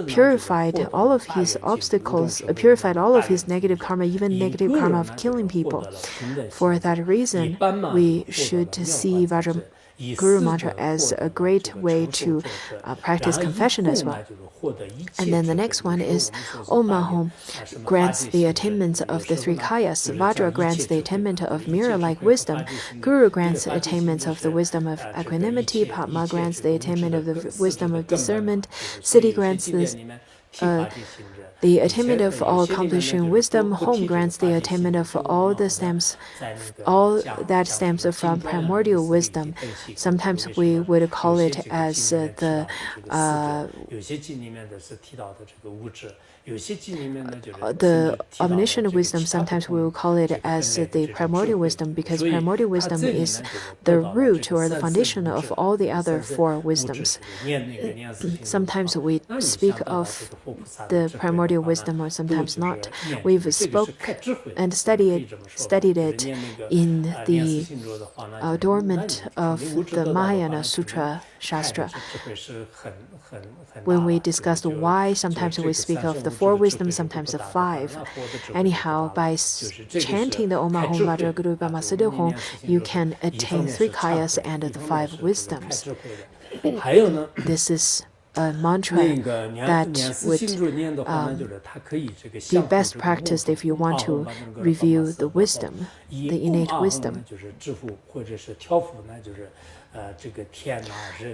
purified all of his obstacles, purified all of his negative karma, even negative karma of killing people. For that reason, we should see Vajra Guru Mantra as a great way to practice confession as well. And then the next one is Om Mahom grants the attainment of the three kayas. Vajra grants the attainment of mirror-like wisdom. Guru grants the attainment of the wisdom of equanimity. Padma grants the attainment of the wisdom of discernment. Siddhi grants the attainment of all accomplishing wisdom. Home grants the attainment of all that stems from primordial wisdom. Sometimes we would call it as the omniscient wisdom. Sometimes we will call it as the primordial wisdom, because primordial wisdom is the root or the foundation of all the other four wisdoms. Sometimes we speak of the primordial wisdom, or sometimes not. We've spoke and studied it in the adornment of the Mahayana Sutra Shastra. When we discussed why sometimes we speak of the four wisdoms, sometimes the five. Anyhow, by chanting the Om Ahom Vajra Guru Mantra, you can attain three kayas and the five wisdoms. This is a mantra that would be best practiced if you want to review the wisdom, the innate wisdom.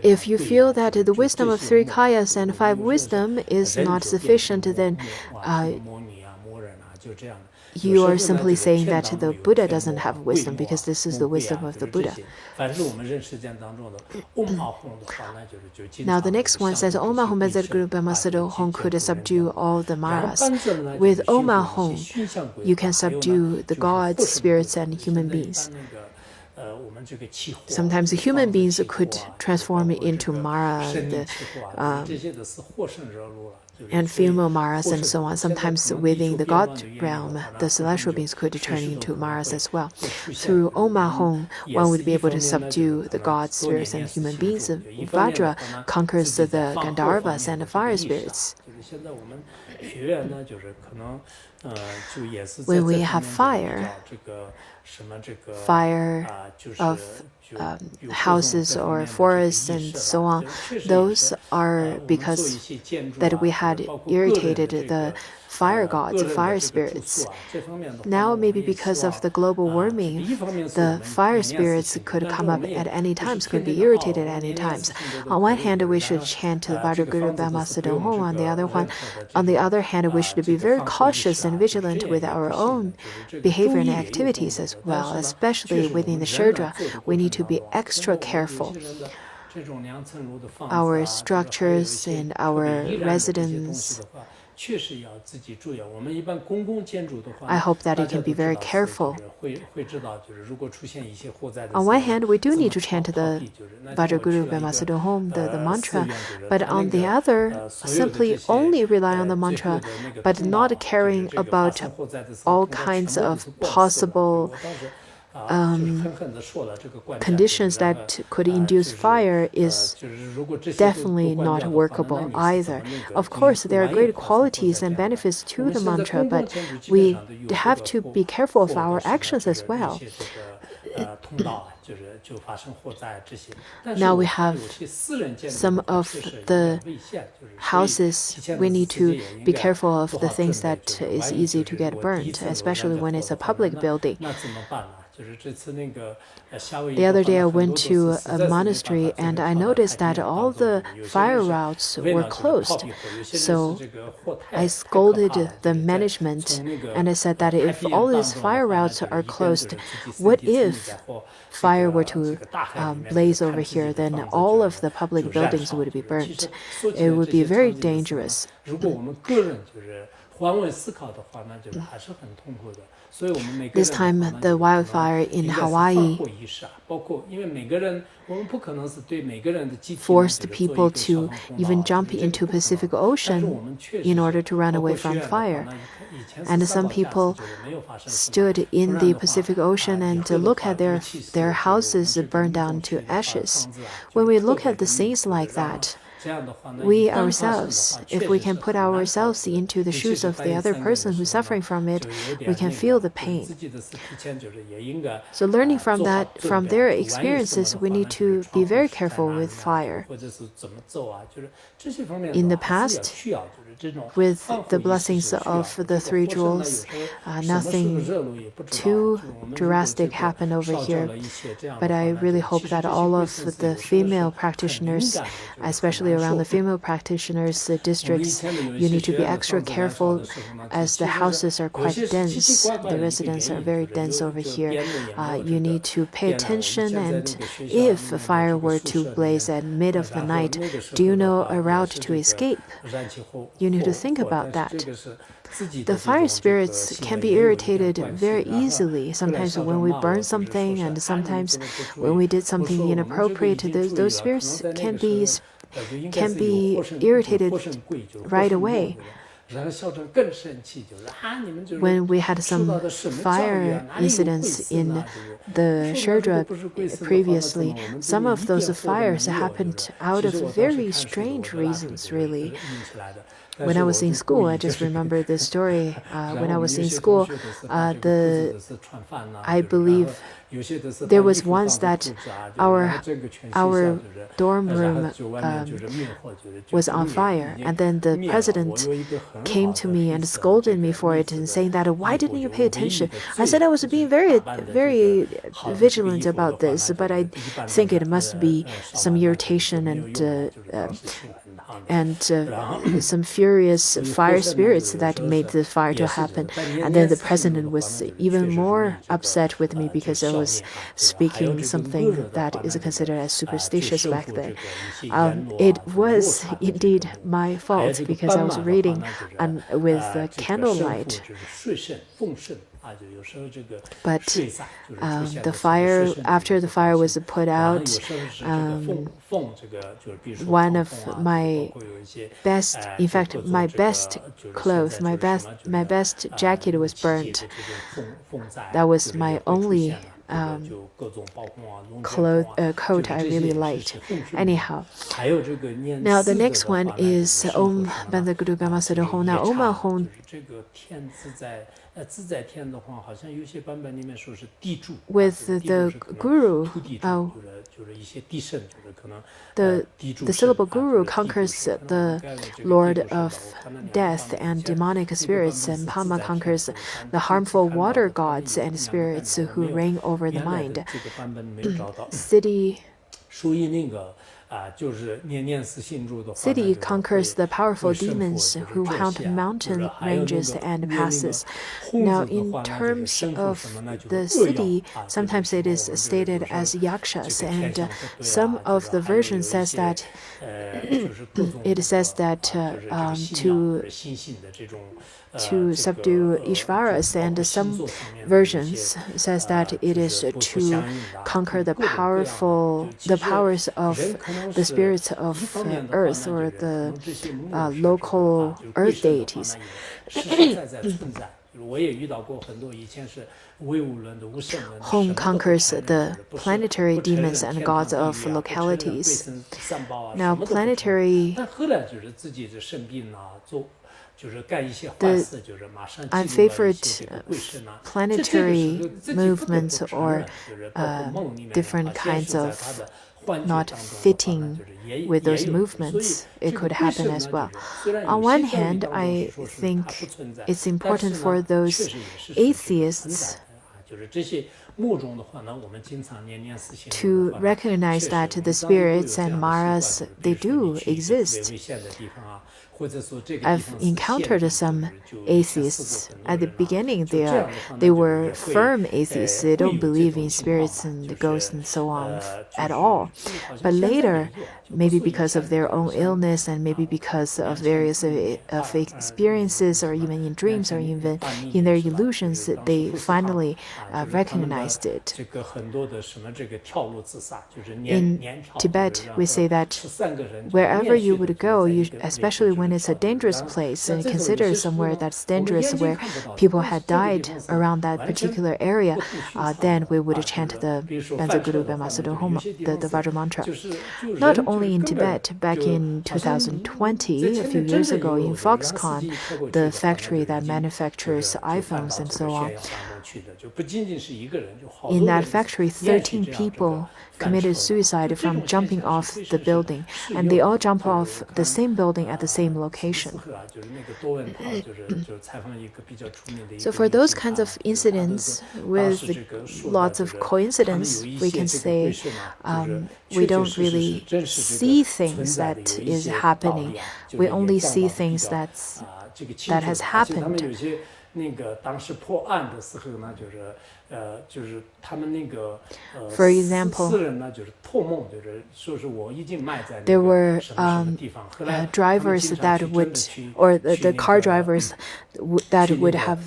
If you feel that the wisdom of three kayas and five wisdom is not sufficient, then you are simply saying that the Buddha doesn't have wisdom, because this is the wisdom of the Buddha. Now the next one says, Om Ahom Vajra Guru Mantra could subdue all the maras. With Om Ahom, you can subdue the gods, spirits, and human beings. Sometimes the human beings could transform into Mara and female Maras and so on. Sometimes within the God realm, the celestial beings could turn into Maras as well. Through Om Ahom, one would be able to subdue the gods, spirits, and human beings. Vajra conquers the Gandharvas and the fire spirits. When we have fire of houses or forests and so on, those are because that we had irritated the fire gods, fire spirits. Now, maybe because of the global warming, the fire spirits could come up at any times, could be irritated at any times. On one hand, we should chant the Vajra Guru Mantra. On the other hand, we should be very cautious and vigilant with our own behavior and activities as well, especially within the Shudra. We need to be extra careful. Our structures and our residence, I hope that you can be very careful. On one hand, we do need to chant the Vajra Guru Mantra, the mantra, but on the other, simply only rely on the mantra, but not caring about all kinds of possible conditions that could induce fire is definitely not workable either. Of course, there are great qualities and benefits to the mantra, but we have to be careful of our actions as well. Now we have some of the houses, we need to be careful of the things that is easy to get burnt, especially when it's a public building. The other day I went to a monastery and I noticed that all the fire routes were closed. So I scolded the management and I said that if all these fire routes are closed, what if fire were to blaze over here? Then all of the public buildings would be burnt. It would be very dangerous. This time, the wildfire in Hawaii forced people to even jump into Pacific Ocean in order to run away from fire. And some people stood in the Pacific Ocean and look at their houses burned down to ashes. When we look at the scenes like that, we ourselves, if we can put ourselves into the shoes of the other person who's suffering from it, we can feel the pain. So learning from that, from their experiences, we need to be very careful with fire. In the past, with the blessings of the three jewels, nothing too drastic happened over here. But I really hope that all of the female practitioners, especially around the female practitioners' districts, you need to be extra careful as the houses are quite dense. The residents are very dense over here. You need to pay attention, and if a fire were to blaze at mid of the night, do you know a route to escape? You need to think about that. The fire spirits can be irritated very easily. Sometimes when we burn something, and sometimes when we did something inappropriate, those spirits can be irritated right away. When we had some fire incidents in the Sherdra previously, some of those fires happened out of very strange reasons, really. When I was in school, I just remember this story. When I was in school, I believe there was once that our dorm room was on fire, and then the president came to me and scolded me for it, and saying that, why didn't you pay attention? I said I was being very, very vigilant about this, but I think it must be some irritation and some furious fire spirits that made the fire to happen. And then the president was even more upset with me because I was speaking something that is considered as superstitious back then. It was indeed my fault because I was reading with candlelight. But the fire, after the fire was put out, one of my best, in fact, my best clothes, my best jacket was burnt. That was my only coat I really liked. Anyhow, now the next one is Om Banda Guru Bama Sada Hong. Now Om and Hong, with the Guru, the syllable Guru conquers the Lord of Death and demonic spirits, and Padma conquers the harmful water gods and spirits who reign over the mind. City conquers the powerful demons who haunt mountain ranges and passes. Now, in terms of the city, sometimes it is stated as yakshas, and some of the versions says that it says that to subdue Ishvaras, and some versions says that it is to conquer the powers of the spirits of earth, or the local earth deities. Hong conquers the planetary demons and gods of localities. Now, planetary unfavored planetary movements, or different kinds of not fitting with those movements, it could happen as well. On one hand, I think it's important for those atheists to recognize that the spirits and maras, they do exist. I've encountered some atheists. At the beginning, they were firm atheists. They don't believe in spirits and ghosts and so on at all. But later, maybe because of their own illness, and maybe because of various experiences, or even in dreams, or even in their illusions, they finally recognized it. In Tibet, we say that wherever you would go, especially when when it's a dangerous place and consider somewhere that's dangerous where people had died around that particular area, then we would chant the Vajra Guru the Vajra mantra. Not only in Tibet, back in 2020, a few years ago in Foxconn, the factory that manufactures iPhones and so on, in that factory, 13 people committed suicide from jumping off the building, and they all jump off the same building at the same location. So for those kinds of incidents with lots of coincidence, we can say we don't really see things that is happening. We only see things that has happened. For example, there were drivers that would, or the car drivers that would have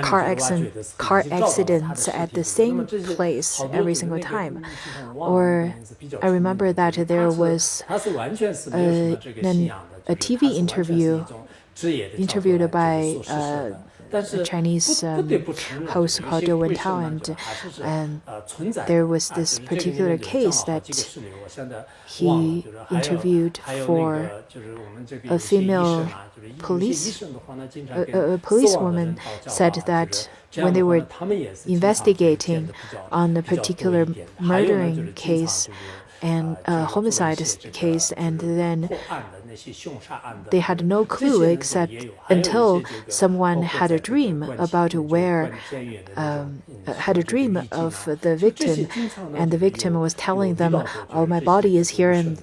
car accidents at the same place every single time. Or I remember that there was a TV interviewed by a Chinese host called Dou Wentao, and there was this particular case that he interviewed for a female policewoman said that when they were investigating on a particular murdering case and a homicide case, and then they had no clue except until someone had a dream about had a dream of the victim, and the victim was telling them, "Oh, my body is here, and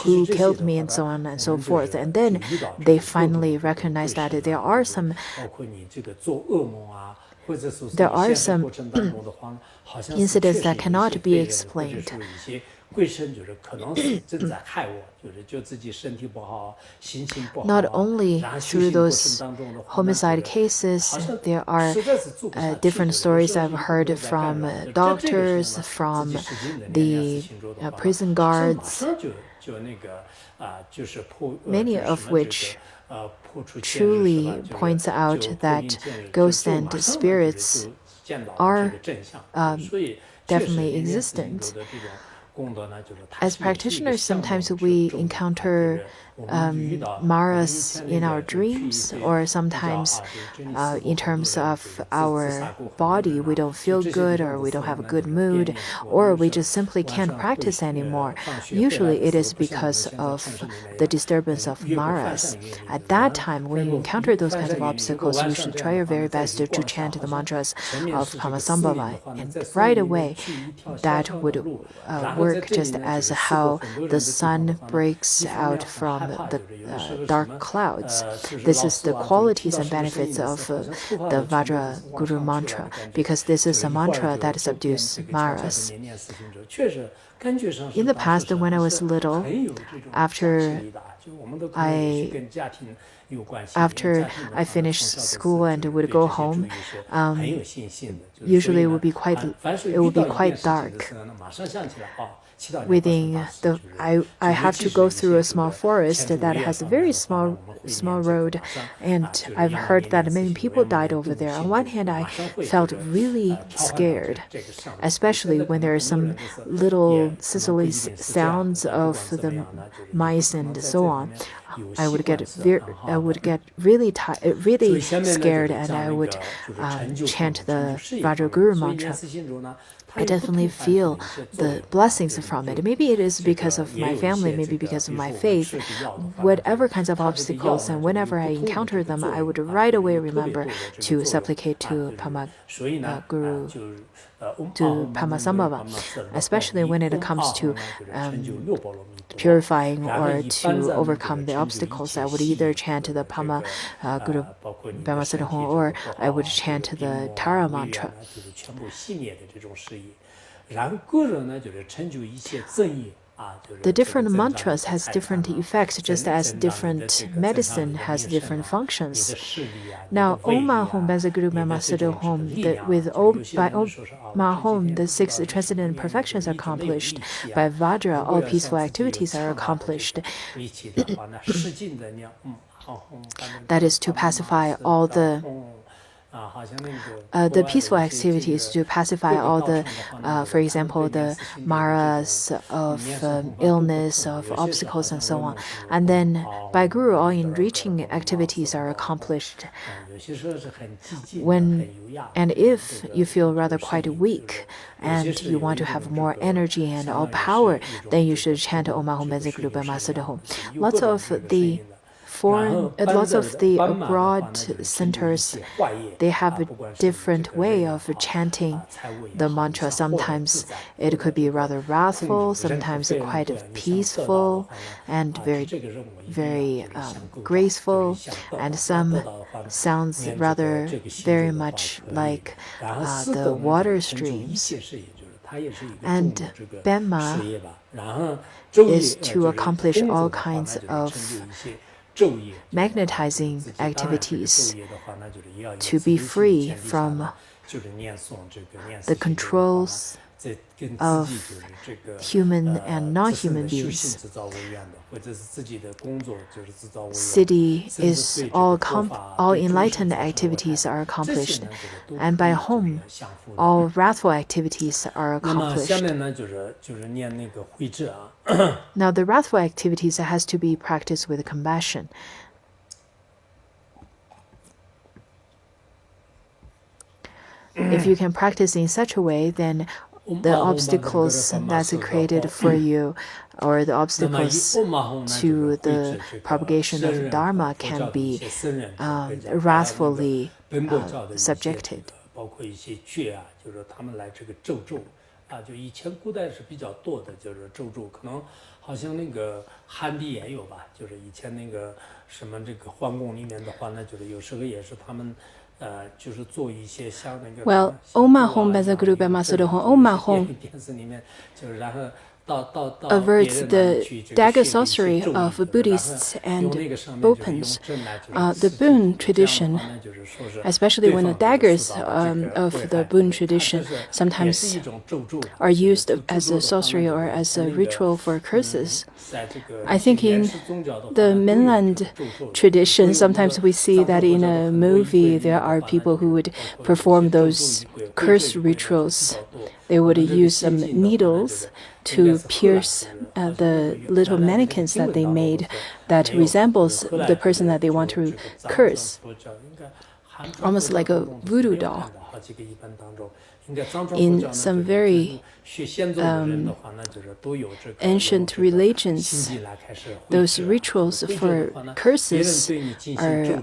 who killed me," and so on and so forth. And then they finally recognized that there are some incidents that cannot be explained. Not only through those homicide cases, there are different stories I've heard from doctors, from the prison guards, many of which truly points out that ghosts and spirits are definitely existent. As practitioners, sometimes we encounter maras in our dreams, or sometimes in terms of our body, we don't feel good, or we don't have a good mood, or we just simply can't practice anymore. Usually it is because of the disturbance of maras. At that time, when you encounter those kinds of obstacles, you should try your very best to chant the mantras of Padmasambhava, and right away that would work just as how the sun breaks out from the dark clouds. This is the qualities and benefits of the Vajra Guru Mantra, because this is a mantra that subdues maras. In the past, when I was little, after I finished school and would go home, usually it would be quite dark. I have to go through a small forest that has a very small road, and I've heard that many people died over there. On one hand, I felt really scared, especially when there are some little sizzling sounds of the mice and so on. I would get really scared, and I would chant the Vajra Guru Mantra. I definitely feel the blessings from it. Maybe it is because of my family, maybe because of my faith. Whatever kinds of obstacles, and whenever I encounter them, I would right away remember to supplicate to Padmasambhava, especially when it comes to purifying or to overcome the obstacles. I would either chant the Guru or I would chant the Tara mantra. The different mantras has different effects, just as different medicine has different functions. Now, Om Mahom Vajra Guru Mantra Hom, by Om Mahom, the 6 transcendent perfections are accomplished. By Vajra, all peaceful activities are accomplished. That is to pacify all the peaceful activities, to pacify all the, for example, the maras of illness, of obstacles, and so on. And then by Guru, all enriching activities are accomplished. And if you feel rather quite weak and you want to have more energy and all power, then you should chant Om Mahom Vajra Guru Mantra Hom. Lots of the abroad centers, they have a different way of chanting the mantra. Sometimes it could be rather wrathful, sometimes quite peaceful and very, very graceful, and some sounds rather very much like the water streams. And Benma is to accomplish all kinds of magnetizing activities, to be free from the controls of human and non-human beings. City is all enlightened activities are accomplished, and by home, all wrathful activities are accomplished. Now, the wrathful activities has to be practiced with compassion. If you can practice in such a way, then the obstacles that's created for you, or the obstacles to the propagation of Dharma, can be wrathfully subjected. Well, Om Mahom Vajra Guru Mantra Hom, Om Mahom averts the dagger sorcery of Buddhists and Bopans. The Boon tradition, especially when the daggers of the Boon tradition sometimes are used as a sorcery or as a ritual for curses. I think in the mainland tradition, sometimes we see that in a movie there are people who would perform those curse rituals. They would use some needles to pierce the little mannequins that they made that resembles the person that they want to curse, almost like a voodoo doll. In some very ancient religions, those rituals for curses are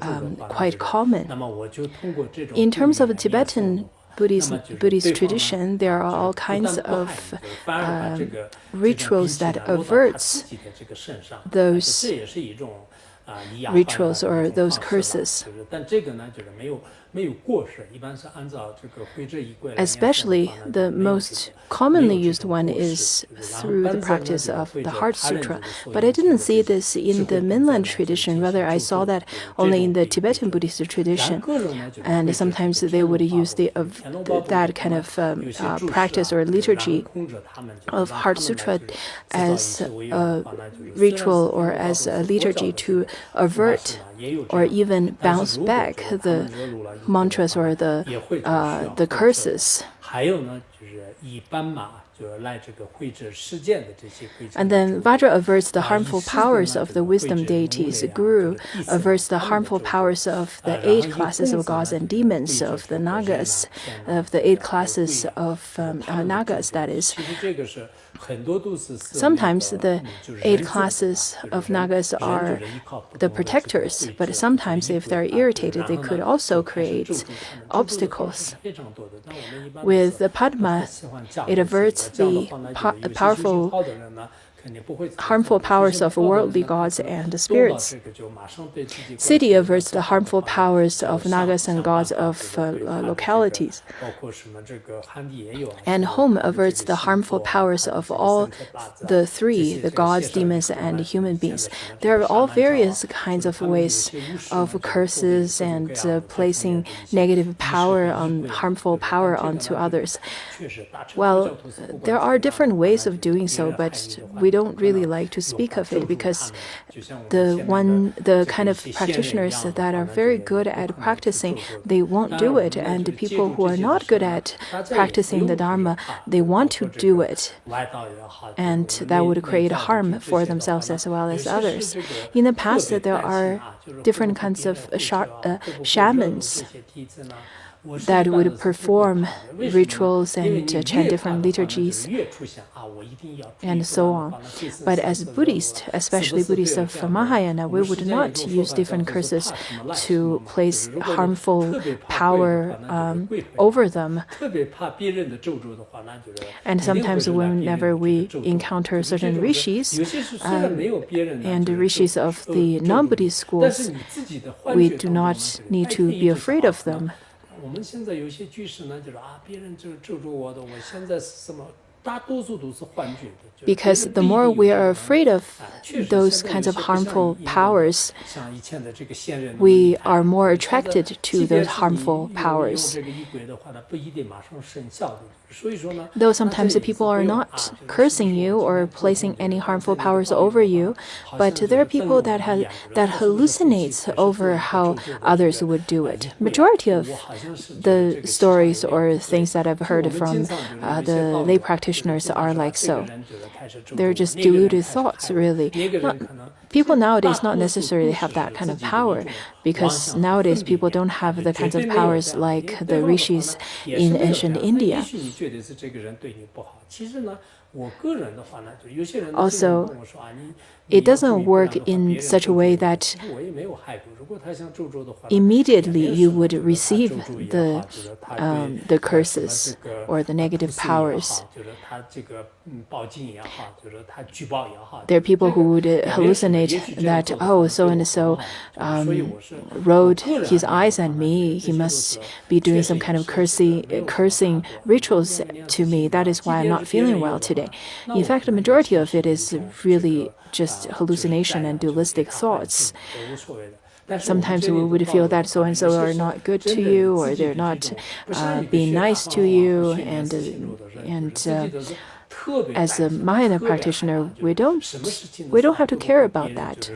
quite common. In terms of Tibetan Buddhist tradition, there are all kinds of rituals that averts those rituals or those curses. Especially the most commonly used one is through the practice of the Heart Sutra. But I didn't see this in the mainland tradition. Rather, I saw that only in the Tibetan Buddhist tradition. And sometimes they would use that kind of practice or liturgy of Heart Sutra as a ritual or as a liturgy to avert or even bounce back the mantras or the curses. And then Vajra averts the harmful powers of the wisdom deities. Guru averts the harmful powers of the 8 classes of gods and demons, of the Nagas, of the 8 classes of Nagas, that is. Sometimes the 8 classes of Nagas are the protectors, but sometimes if they're irritated, they could also create obstacles. With the Padma, it averts the powerful harmful powers of worldly gods and spirits. Siddhi averts the harmful powers of nagas and gods of localities. And home averts the harmful powers of all the three, the gods, demons, and human beings. There are all various kinds of ways of curses and placing negative power on harmful power onto others. Well, there are different ways of doing so, but we don't really like to speak of it because the kind of practitioners that are very good at practicing, they won't do it, and the people who are not good at practicing the Dharma, they want to do it, and that would create harm for themselves as well as others. In the past, there are different kinds of shamans that would perform rituals and chant different liturgies and so on. But as Buddhists, especially Buddhists of Mahayana, we would not use different curses to place harmful power over them. And sometimes whenever we encounter certain rishis and rishis of the non-Buddhist schools, we do not need to be afraid of them. Because the more we are afraid of those kinds of harmful powers, we are more attracted to those harmful powers. Though sometimes the people are not cursing you or placing any harmful powers over you, but there are people that hallucinate over how others would do it. Majority of the stories or things that I've heard from the lay practitioners are like so. They're just deluded thoughts, really. People nowadays not necessarily have that kind of power, because nowadays people don't have the kinds of powers like the rishis in ancient India. Also, it doesn't work in such a way that immediately you would receive the curses or the negative powers. There are people who would hallucinate that, oh, so-and-so rolled his eyes at me. He must be doing some kind of cursing rituals to me. That is why I'm not feeling well today. In fact, the majority of it is really just hallucination and dualistic thoughts. Sometimes we would feel that so-and-so are not good to you, or they're not being nice to you, and as a Mahayana practitioner, we don't have to care about that.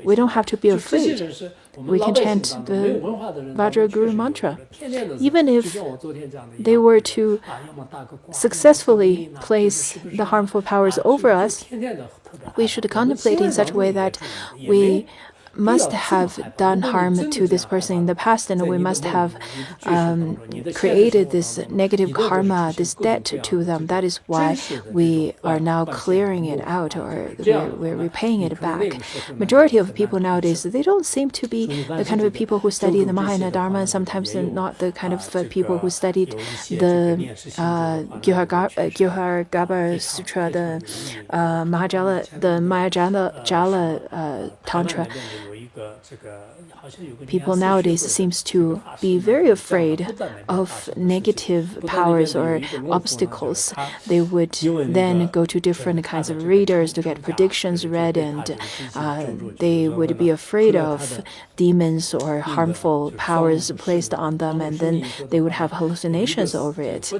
We don't have to be afraid. We can chant the Vajra Guru Mantra. Even if they were to successfully place the harmful powers over us, we should contemplate in such a way that we must have done harm to this person in the past, and we must have created this negative karma, this debt to them. That is why we are now clearing it out, or we're repaying it back. Majority of people nowadays, they don't seem to be the kind of people who study the Mahayana Dharma, and sometimes they're not the kind of people who studied the Gyuhar Sutra, the Mahajala Tantra. People nowadays seems to be very afraid of negative powers or obstacles. They would then go to different kinds of readers to get predictions read, and they would be afraid of demons or harmful powers placed on them, and then they would have hallucinations over it.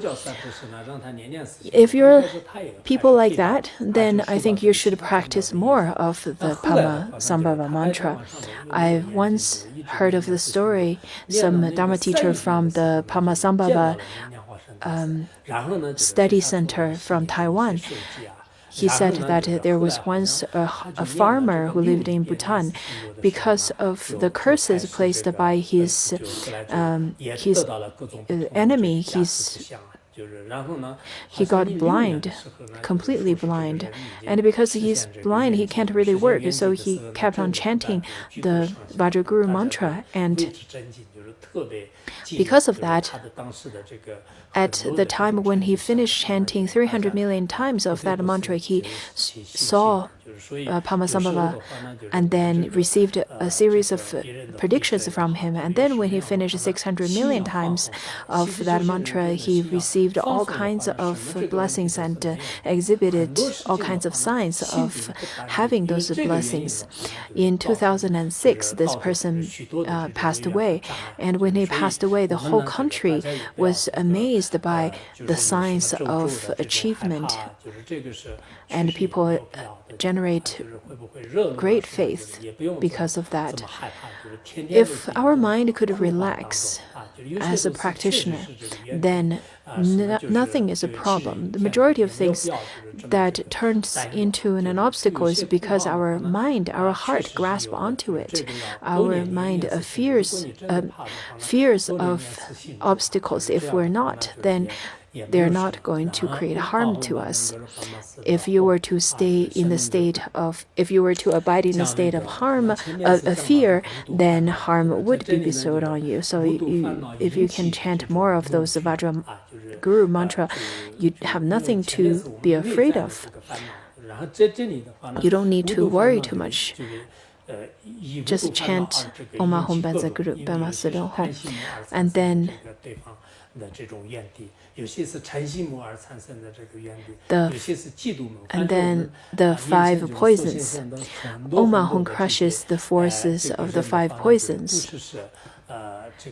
If you're people like that, then I think you should practice more of the Padmasambhava mantra. I once heard of the story, some Dharma teacher from the Padmasambhava study center from Taiwan. He said that there was once a farmer who lived in Bhutan. Because of the curses placed by his enemy, he got blind, completely blind. And because he's blind, he can't really work. So he kept on chanting the Vajra Guru Mantra. And Because of that, at the time when he finished chanting 300 million times of that mantra, he saw Padmasambhava and then received a series of predictions from him. And then when he finished 600 million times of that mantra, he received all kinds of blessings and exhibited all kinds of signs of having those blessings. In 2006, this person passed away. And when he passed away, the whole country was amazed by the signs of achievement. And people generate great faith because of that. If our mind could relax as a practitioner, then nothing is a problem. The majority of things that turns into an obstacle is because our mind, our heart grasp onto it. Our mind fears of obstacles. If we're not, then they're not going to create harm to us. If you were to stay in the state of, if you were to abide in a state of harm, of fear, then harm would be bestowed on you. So if you can chant more of those Vajra Guru Mantra, you have nothing to be afraid of. You don't need to worry too much. Just chant Om Ahom Benza Guru Bema Sedong Hom, and then the 5 poisons. Om Ahom crushes the forces of the 5 poisons.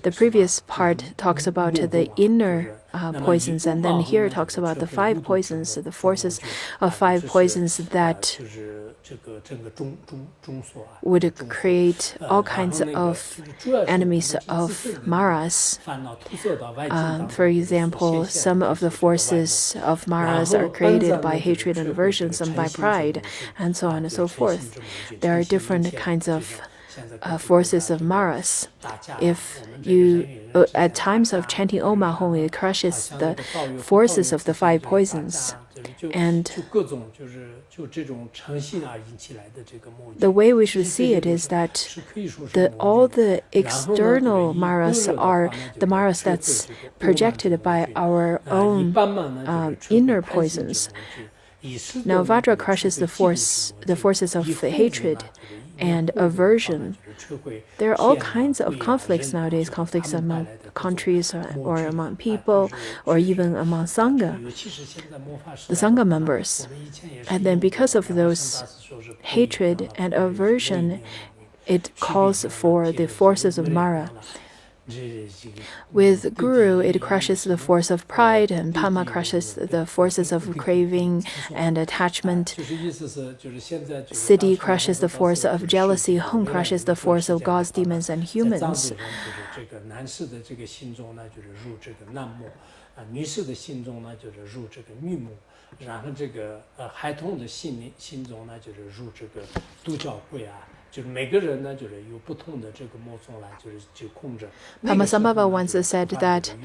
The previous part talks about the inner poisons, and then here it talks about the 5 poisons, the forces of 5 poisons that would create all kinds of enemies of Maras. For example, some of the forces of Maras are created by hatred and aversion, some by pride, and so on and so forth. There are different kinds of forces of Maras. If you, at times of chanting Om Ahom, it crushes the forces of the 5 poisons. And the way we should see it is that all the external Maras are the Maras that's projected by our own inner poisons. Now, Vajra crushes the forces of hatred and aversion. There are all kinds of conflicts nowadays, conflicts among countries or among people or even among Sangha, the Sangha members. And then because of those hatred and aversion, it calls for the forces of Mara. With Guru, it crushes the force of pride, and Padma crushes the forces of craving and attachment. Siddhi crushes the force of jealousy. Hum crushes the force of gods, demons, and humans. Padmasambhava once said that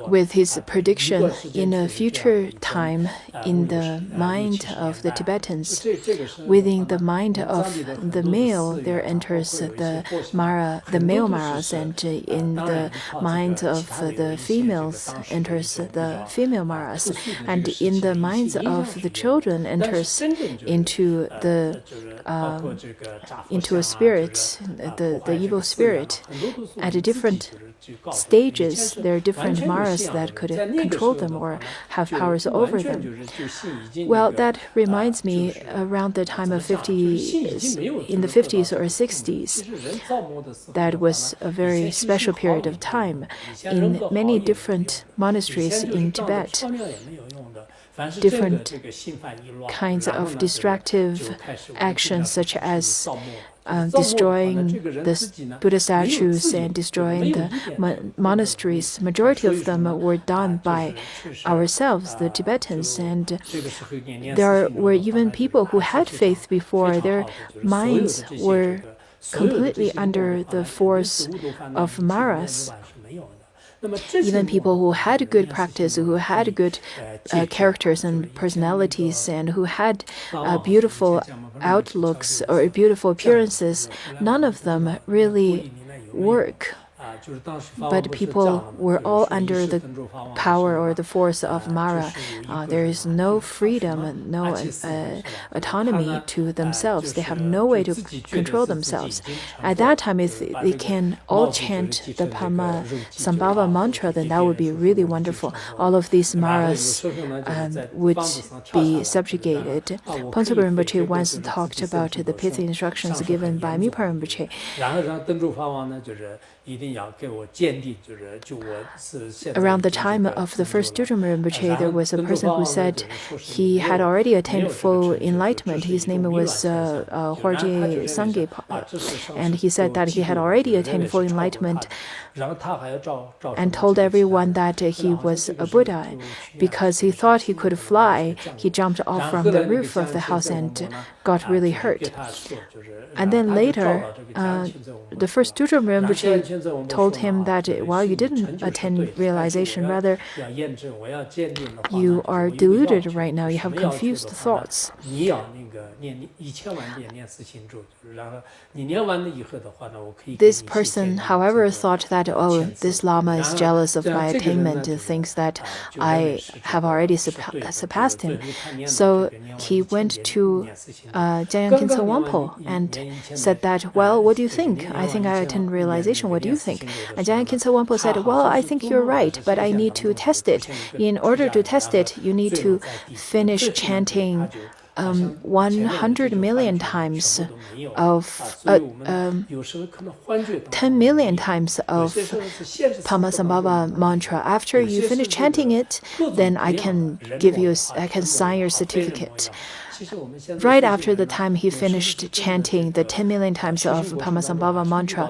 with his prediction in a future time in the mind of the Tibetans, within the mind of the male there enters the Mara, the male Maras, and in the minds of the females enters the female Maras, and in the minds of the children enters into a spirit, the evil spirit. At different stages, there are different Maras that could control them or have powers over them. Well, that reminds me around the time of in the 50s or 60s. That was a very special period of time. In many different monasteries in Tibet, different kinds of destructive actions such as destroying the Buddha statues and destroying the monasteries. Majority of them were done by ourselves, the Tibetans, and there were even people who had faith before. Their minds were completely under the force of Maras. Even people who had good practice, who had good characters and personalities, and who had beautiful outlooks or beautiful appearances, none of them really work. But people were all under the power or the force of Mara. There is no freedom and no autonomy to themselves. They have no way to control themselves. At that time, if they can all chant the Padmasambhava mantra, then that would be really wonderful. All of these Maras would be subjugated. Pontsog Rinpoche once talked about the pithy instructions given by Mipa Rinpoche. Around the time of the first Dudrum Rinpoche, there was a person who said he had already attained full enlightenment. His name was Sodargye Sangye, and he said that he had already attained full enlightenment and told everyone that he was a Buddha. Because he thought he could fly, he jumped off from the roof of the house and got really hurt. And then later, the first Dudrum Rinpoche told him that, well, you didn't attain realization, rather you are deluded right now, you have confused thoughts. This person, however, thought that, oh, this Lama is jealous of my attainment, thinks that I have already surpassed him. So he went to Jayang Khyentse Wangpo and said that, well, what do you think? I think I attained realization. What do you think? And Jayang Khyentse Wangpo said, well, I think you're right, but I need to test it. In order to test it, you need to finish chanting 100 million times of 10 million times of Padmasambhava mantra. After you finish chanting it, then I can sign your certificate. Right after the time he finished chanting the 10 million times of Padmasambhava mantra,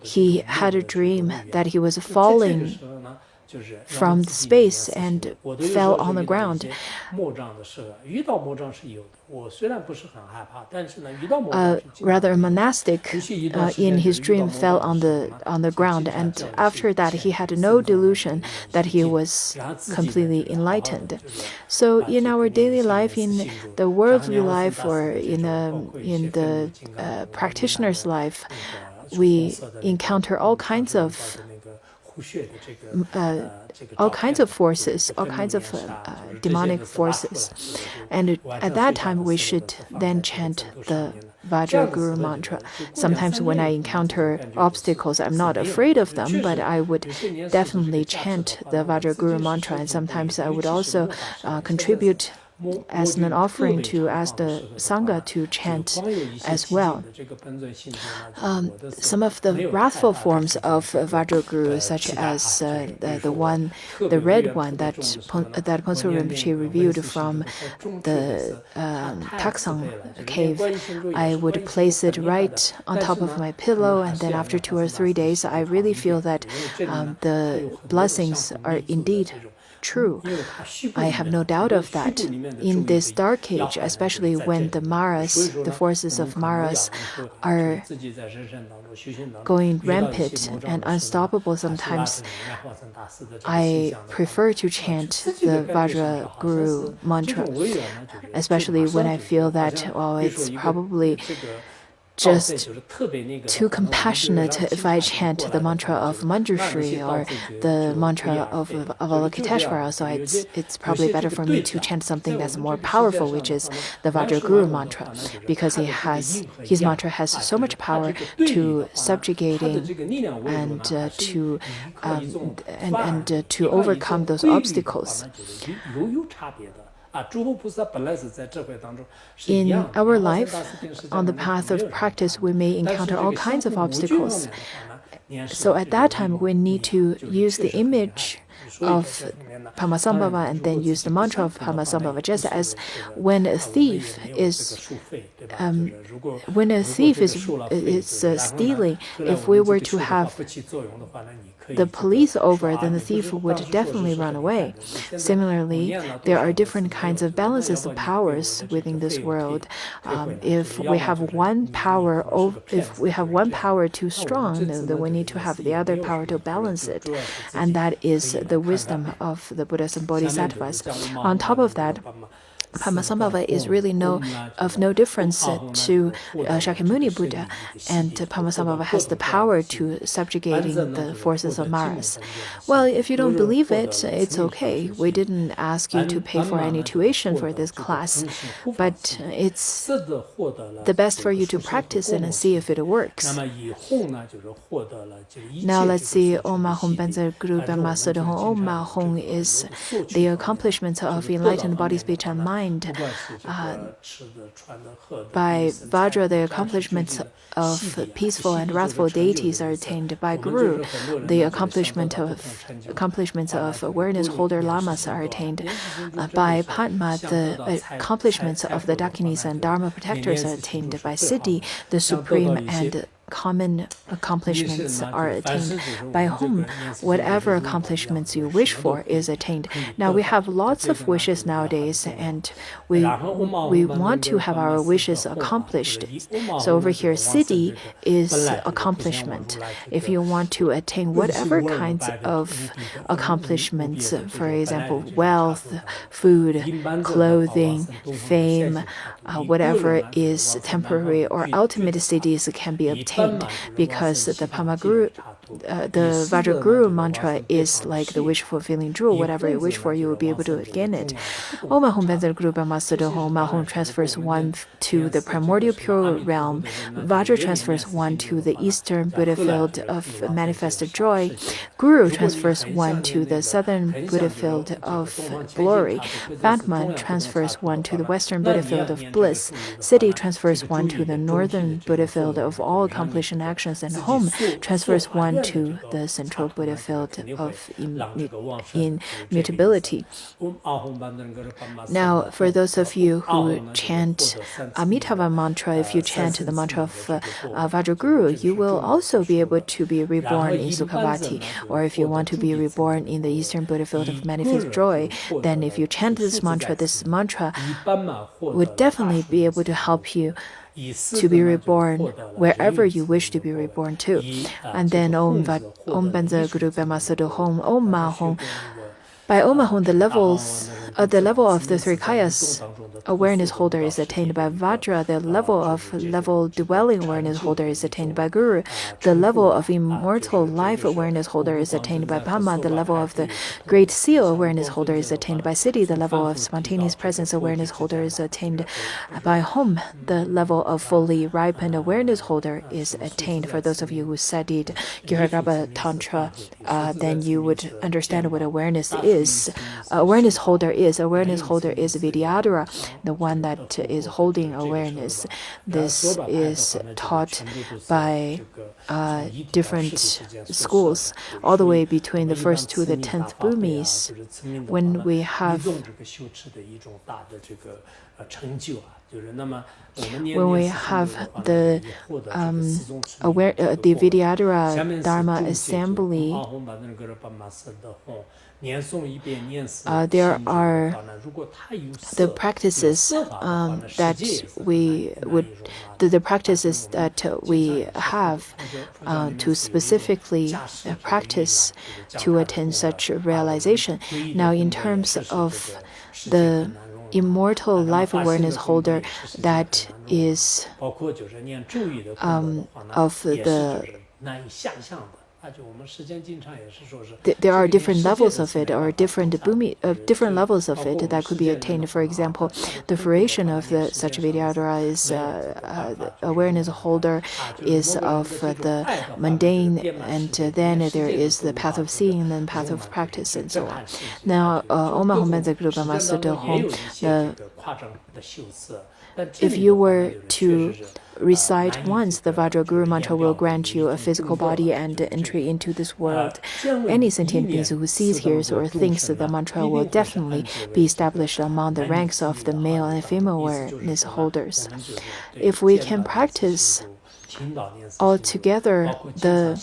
he had a dream that he was falling from space and fell on the ground. Rather, a monastic in his dream fell on the ground, and after that he had no delusion that he was completely enlightened. So in our daily life, in the worldly life, or in the practitioner's life, we encounter all kinds of forces, all kinds of demonic forces. And at that time, we should then chant the Vajra Guru Mantra. Sometimes when I encounter obstacles, I'm not afraid of them, but I would definitely chant the Vajra Guru Mantra. And sometimes I would also contribute as an offering to ask the Sangha to chant as well. Some of the wrathful forms of Vajra Guru, such as the red one that Pontsog Rinpoche reviewed from the Taksang cave, I would place it right on top of my pillow, and then after 2 or 3 days, I really feel that the blessings are indeed true. I have no doubt of that. In this dark age, especially when the Maras, the forces of Maras, are going rampant and unstoppable sometimes, I prefer to chant the Vajra Guru Mantra, especially when I feel that, well, it's probably just too compassionate if I chant the mantra of Manjushri or the mantra of Avalokiteshvara. So it's probably better for me to chant something that's more powerful, which is the Vajra Guru Mantra, because his mantra has so much power to subjugating and to overcome those obstacles. In our life, on the path of practice, we may encounter all kinds of obstacles. So at that time, we need to use the image of Padmasambhava and then use the mantra of Padmasambhava, just as when a thief is stealing, if we were to have the police over, then the thief would definitely run away. Similarly, there are different kinds of balances of powers within this world. If we have one power too strong, then we need to have the other power to balance it, and that is the wisdom of the Buddhas and Bodhisattvas. On top of that, Padmasambhava is really of no difference to Shakyamuni Buddha, and Padmasambhava has the power to subjugating the forces of Maras. Well, if you don't believe it, it's okay. We didn't ask you to pay for any tuition for this class, but it's the best for you to practice it and see if it works. Now let's see, Om Mahom Benzer Guru Bema Sodahom. Om Mahom is the accomplishments of enlightened body, speech, and mind. By Vajra, the accomplishments of peaceful and wrathful deities are attained. By Guru, the accomplishments of awareness holder lamas are attained. By Padma, the accomplishments of the Dakinis and Dharma protectors are attained. By Siddhi, the supreme and common accomplishments are attained. By whom, whatever accomplishments you wish for is attained. Now we have lots of wishes nowadays, and we want to have our wishes accomplished. So over here, Siddhi is accomplishment. If you want to attain whatever kinds of accomplishments, for example, wealth, food, clothing, fame, whatever is temporary or ultimate siddhis can be obtained, because the Vajra Guru Mantra is like the wish-fulfilling jewel. Whatever you wish for, you will be able to gain it. Om Mahom Benzer Guru Bema Sodahom. Om Mahom transfers one to the primordial pure realm. Vajra transfers one to the eastern Buddha field of manifested joy. Guru transfers one to the southern Buddha field of glory. Padma transfers one to the western Buddha field of bliss. Siddhi transfers one to the northern Buddha field of all accomplished actions, and Hom transfers one to the central Buddha field of immutability. Now, for those of you who chant Amitabha mantra, if you chant the mantra of Vajra Guru, you will also be able to be reborn in Sukhavati. Or if you want to be reborn in the eastern Buddha field of manifest joy, then if you chant this mantra would definitely be able to help you to be reborn wherever you wish to be reborn to. And then Om Benzer Guru Bema Sodahom. Om Mahom. By Om Mahom, the level of the three kayas awareness holder is attained. By Vajra, the level dwelling awareness holder is attained. By Guru, the level of immortal life awareness holder is attained. By Padma, the level of the great seal awareness holder is attained. By Siddhi, the level of spontaneous presence awareness holder is attained. By Hom, the level of fully ripened awareness holder is attained. For those of you who studied Giragaba Tantra, then you would understand what awareness is. Awareness holder is Vidyadhara, the one that is holding awareness. This is taught by different schools, all the way between the first to the 10th bhumis. When we have the Vidyadhara Dharma assembly, there are the practices that we have to specifically practice to attain such realization. Now, in terms of the immortal life awareness holder, that is of the there are different levels of it, or different levels of it that could be attained. For example, the fruition of such Vidyadhara is awareness holder is of the mundane, and then there is the path of seeing, and then path of practice, and so on. Now, Om Mahom Benzer Guru Bema Sodahom. If you were to recite once, the Vajra Guru Mantra will grant you a physical body and entry into this world. Any sentient being who sees, hears, or thinks the mantra will definitely be established among the ranks of the male and female awareness holders. If we can practice altogether the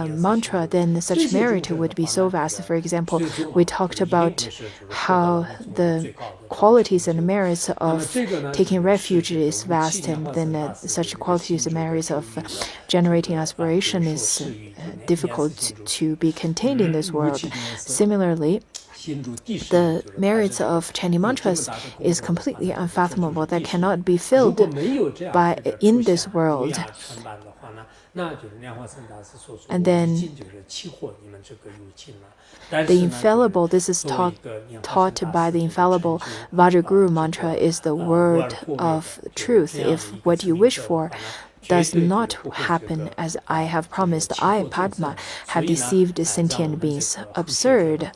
mantra, then such merit would be so vast. For example, we talked about how the qualities and merits of taking refuge is vast, and then such qualities and merits of generating aspiration is difficult to be contained in this world. Similarly, the merits of chanting mantras is completely unfathomable, that cannot be filled in this world. And then the infallible, this is taught by the infallible Vajra Guru Mantra, is the word of truth. If what you wish for does not happen as I have promised, I, Padma, have deceived sentient beings. Absurd.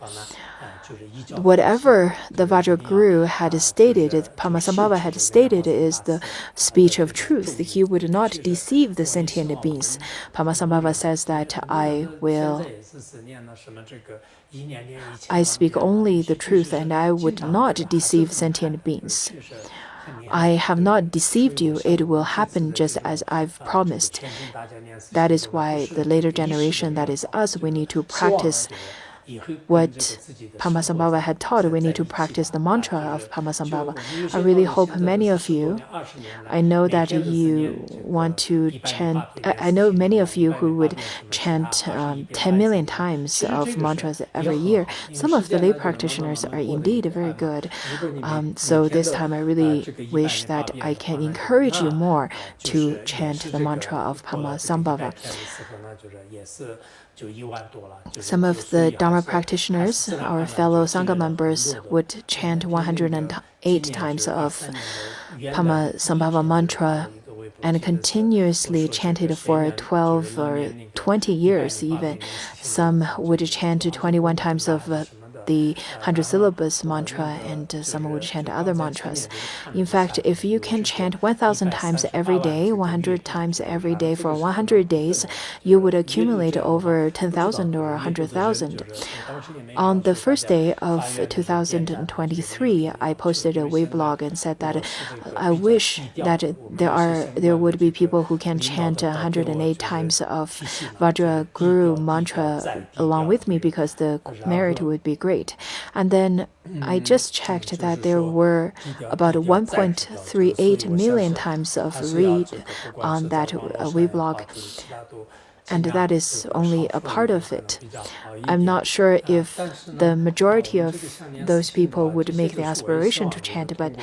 Whatever the Vajra Guru had stated, Padmasambhava had stated, is the speech of truth. He would not deceive the sentient beings. Padmasambhava says that I speak only the truth, and I would not deceive sentient beings. I have not deceived you. It will happen just as I've promised. That is why the later generation, that is us, we need to practice what Padmasambhava had taught. We need to practice the mantra of Padmasambhava. I really hope many of you, I know that you want to chant, I know many of you who would chant 10 million times of mantras every year. Some of the lay practitioners are indeed very good. So this time I really wish that I can encourage you more to chant the mantra of Padmasambhava. Some of the Dharma practitioners, our fellow Sangha members, would chant 108 times of Padmasambhava mantra and continuously chant it for 12 or 20 years even. Some would chant 21 times of the 100 syllabus mantra, and some would chant other mantras. In fact, if you can chant 1,000 times every day, 100 times every day for 100 days, you would accumulate over 10,000 or 100,000. On the first day of 2023, I posted a weblog and said that I wish that there would be people who can chant 108 times of Vajra Guru Mantra along with me, because the merit would be great. And then I just checked that there were about 1.38 million times of read on that weblog, and that is only a part of it. I'm not sure if the majority of those people would make the aspiration to chant, but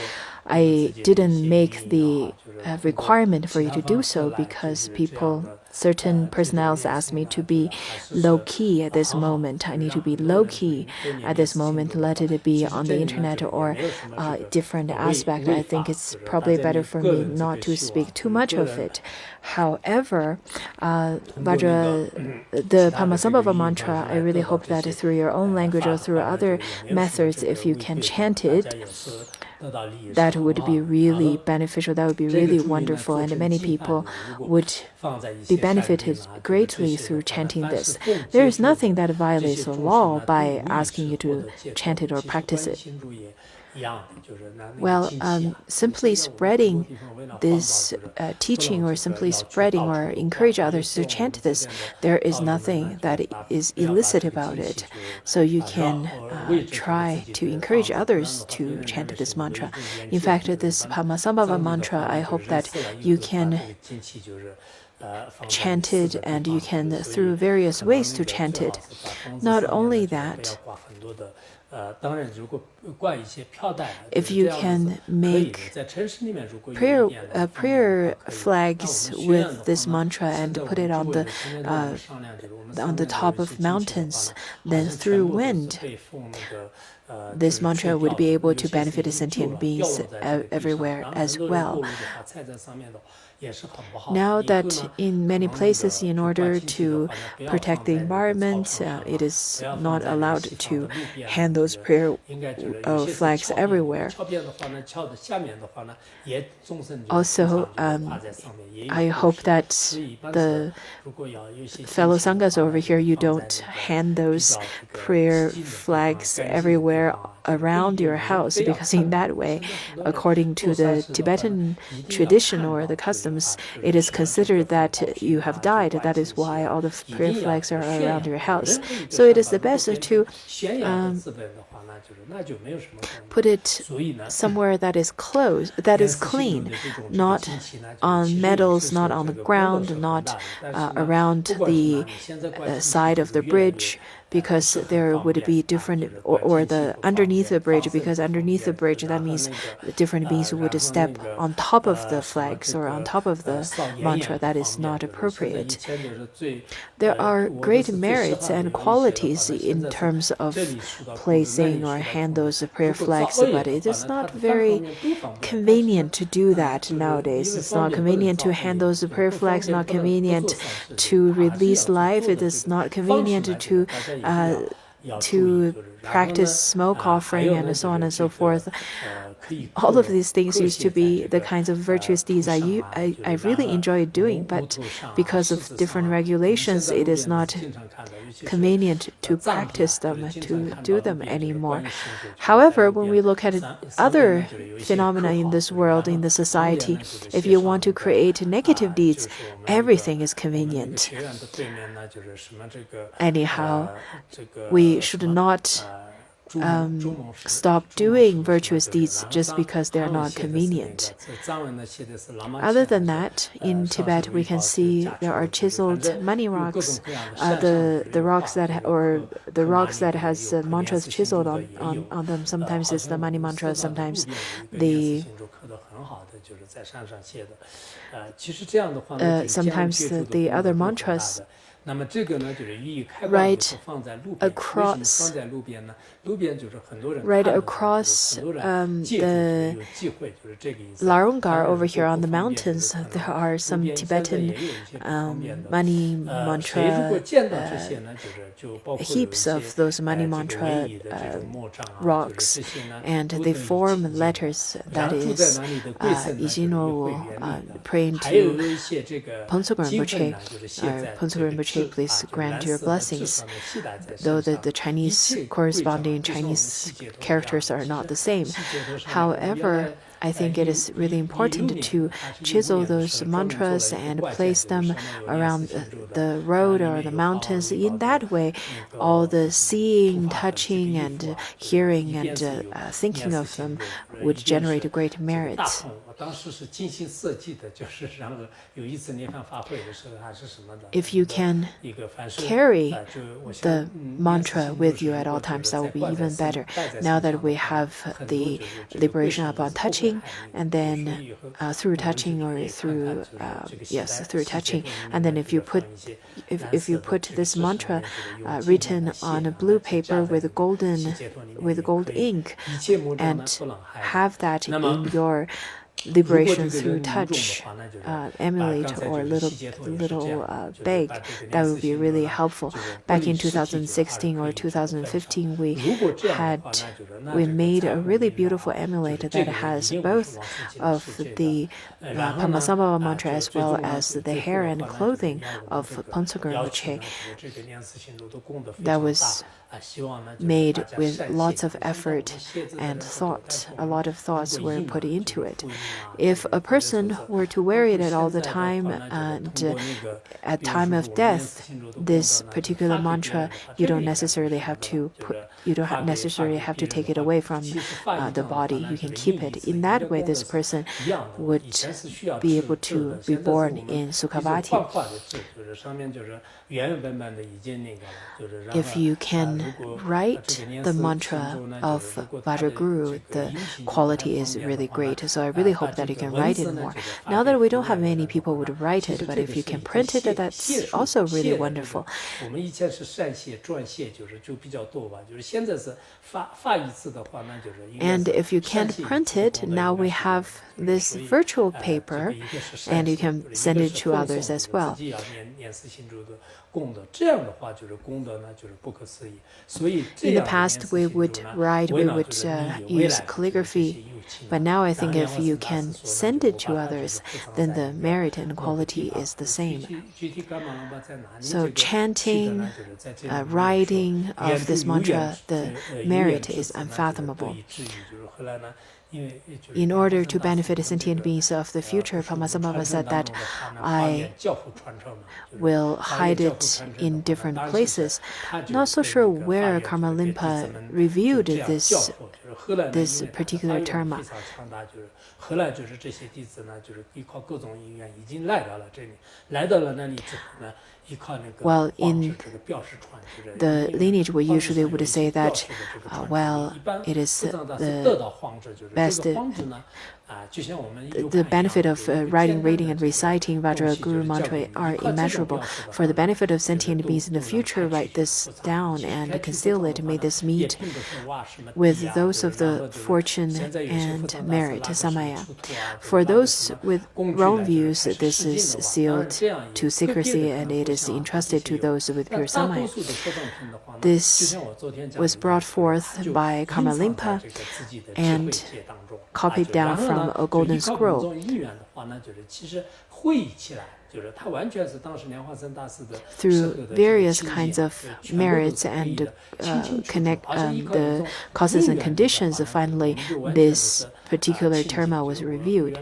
I didn't make the requirement for you to do so, because certain personnel asked me to be low-key at this moment. I need to be low-key at this moment, let it be on the internet or different aspect. I think it's probably better for me not to speak too much of it. However, the Padmasambhava mantra, I really hope that through your own language or through other methods, if you can chant it, that would be really beneficial. That would be really wonderful, and many people would be benefited greatly through chanting this. There is nothing that violates the law by asking you to chant it or practice it. Well, simply spreading this teaching, or simply spreading or encourage others to chant this, there is nothing that is illicit about it. So you can try to encourage others to chant this mantra. In fact, this Padmasambhava mantra, I hope that you can chant it, and you can, through various ways, to chant it. Not only that, if you can make prayer flags with this mantra and put it on the top of mountains, then through wind, this mantra would be able to benefit sentient beings everywhere as well. Now that in many places, in order to protect the environment, it is not allowed to hang those prayer flags everywhere. Also, I hope that the fellow Sanghas over here, you don't hang those prayer flags everywhere around your house, because in that way, according to the Tibetan tradition or the customs, it is considered that you have died. That is why all the prayer flags are around your house. So it is the best to put it somewhere that is clean, not on metals, not on the ground, not around the side of the bridge. because there would be different, or the underneath the bridge, because underneath the bridge, that means the different beings would step on top of the flags or on top of the mantra. That is not appropriate. There are great merits and qualities in terms of placing or handles of prayer flags, but it is not very convenient to do that nowadays. It's not convenient to handle the prayer flags, not convenient to release life. It is not convenient to practice smoke offering and so on and so forth. All of these things used to be the kinds of virtuous deeds I really enjoy doing, but because of different regulations, it is not convenient to practice them, to do them anymore. However, when we look at other phenomena in this world, in the society, if you want to create negative deeds, everything is convenient. Anyhow, we should not stop doing virtuous deeds just because they're not convenient. Other than that, in Tibet, we can see there are chiseled money rocks. The rocks that has mantras chiseled on them. Sometimes it's the money mantra, sometimes the other mantras. Right across the Larungar over here on the mountains, there are some Tibetan money mantra heaps of those money mantra rocks, and they form letters. That is, Ijino praying to Ponsogor Rinpoche. Ponsogor Rinpoche, please grant your blessings. Though the Chinese corresponding Chinese characters are not the same. However, I think it is really important to chisel those mantras and place them around the road or the mountains. In that way, all the seeing, touching, and hearing and thinking of them would generate great merit. If you can carry the mantra with you at all times, that will be even better. Now that we have the liberation upon touching, and then through touching or through through touching, and then if you put this mantra written on a blue paper with gold ink, and have that in your liberation through touch amulet or little bag, that would be really helpful. Back in 2016 or 2015, we made a really beautiful amulet that has both of the Padmasambhava mantra as well as the hair and clothing of Ponsogor Rinpoche. That was made with lots of effort and thought. A lot of thoughts were put into it. If a person were to wear it at all the time, and at time of death, this particular mantra, you don't necessarily have to take it away from the body. You can keep it. In that way, this person would be able to be born in Sukhavati. If you can write the mantra of Vajra Guru, the quality is really great. So I really hope that you can write it more. Now that we don't have many people would write it, but if you can print it, that's also really wonderful. And if you can't print it, now we have this virtual paper, and you can send it to others as well. In the past, we would use calligraphy, but now I think if you can send it to others, then the merit and quality is the same. So chanting, writing of this mantra, the merit is unfathomable. in order to benefit the sentient beings of the future, Padmasambhava said that I will hide it in different places. Not so sure where Karma Rinpa reviewed this particular term. Well, in the lineage, we usually would say that, well, it is the best. The benefit of writing, reading, and reciting Vajra Guru Mantra are immeasurable. For the benefit of sentient beings in the future, write this down and conceal it. May this meet with those of the fortune and merit, Samaya. For those with wrong views, this is sealed to secrecy and it is entrusted to those with pure Samaya. This was brought forth by Karma Rinpa and copied down from a golden scroll. Through various kinds of merits and connect the causes and conditions, finally this particular terma was reviewed.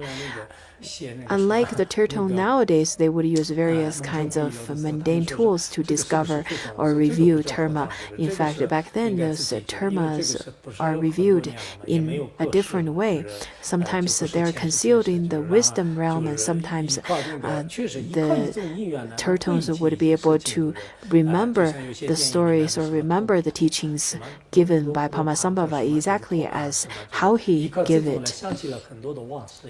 Unlike the turtle nowadays, they would use various kinds of mundane tools to discover or review terma. In fact, back then, those termas are reviewed in a different way. Sometimes they are concealed in the wisdom realm, and sometimes the turtles would be able to remember the stories or remember the teachings given by Padmasambhava exactly as how he gave it.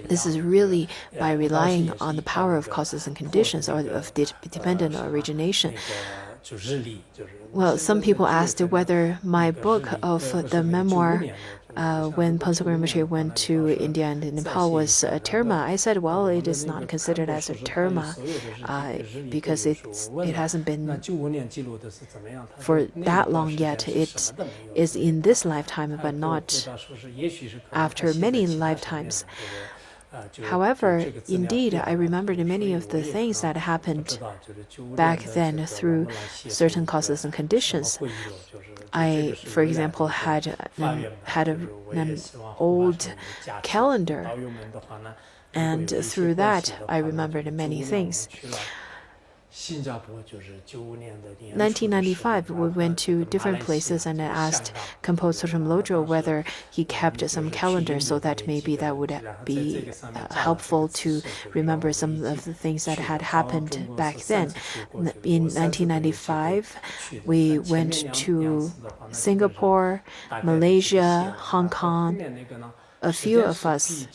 This is really by relying on the power of causes and conditions or of dependent origination. Well, some people asked whether my book of the memoir when Pansuk Rinpoche went to India and Nepal was a terma. I said, well, it is not considered as a terma because it hasn't been for that long yet. It is in this lifetime, but not after many lifetimes. However, indeed, I remembered many of the things that happened back then through certain causes and conditions. I, for example, had an old calendar, and through that, I remembered many things. 1995, we went to different places and I asked Khenpo Tsotrem Lodro whether he kept some calendar so that maybe that would be helpful to remember some of the things that had happened back then. In 1995, we went to Singapore, Malaysia, Hong Kong. A few of us,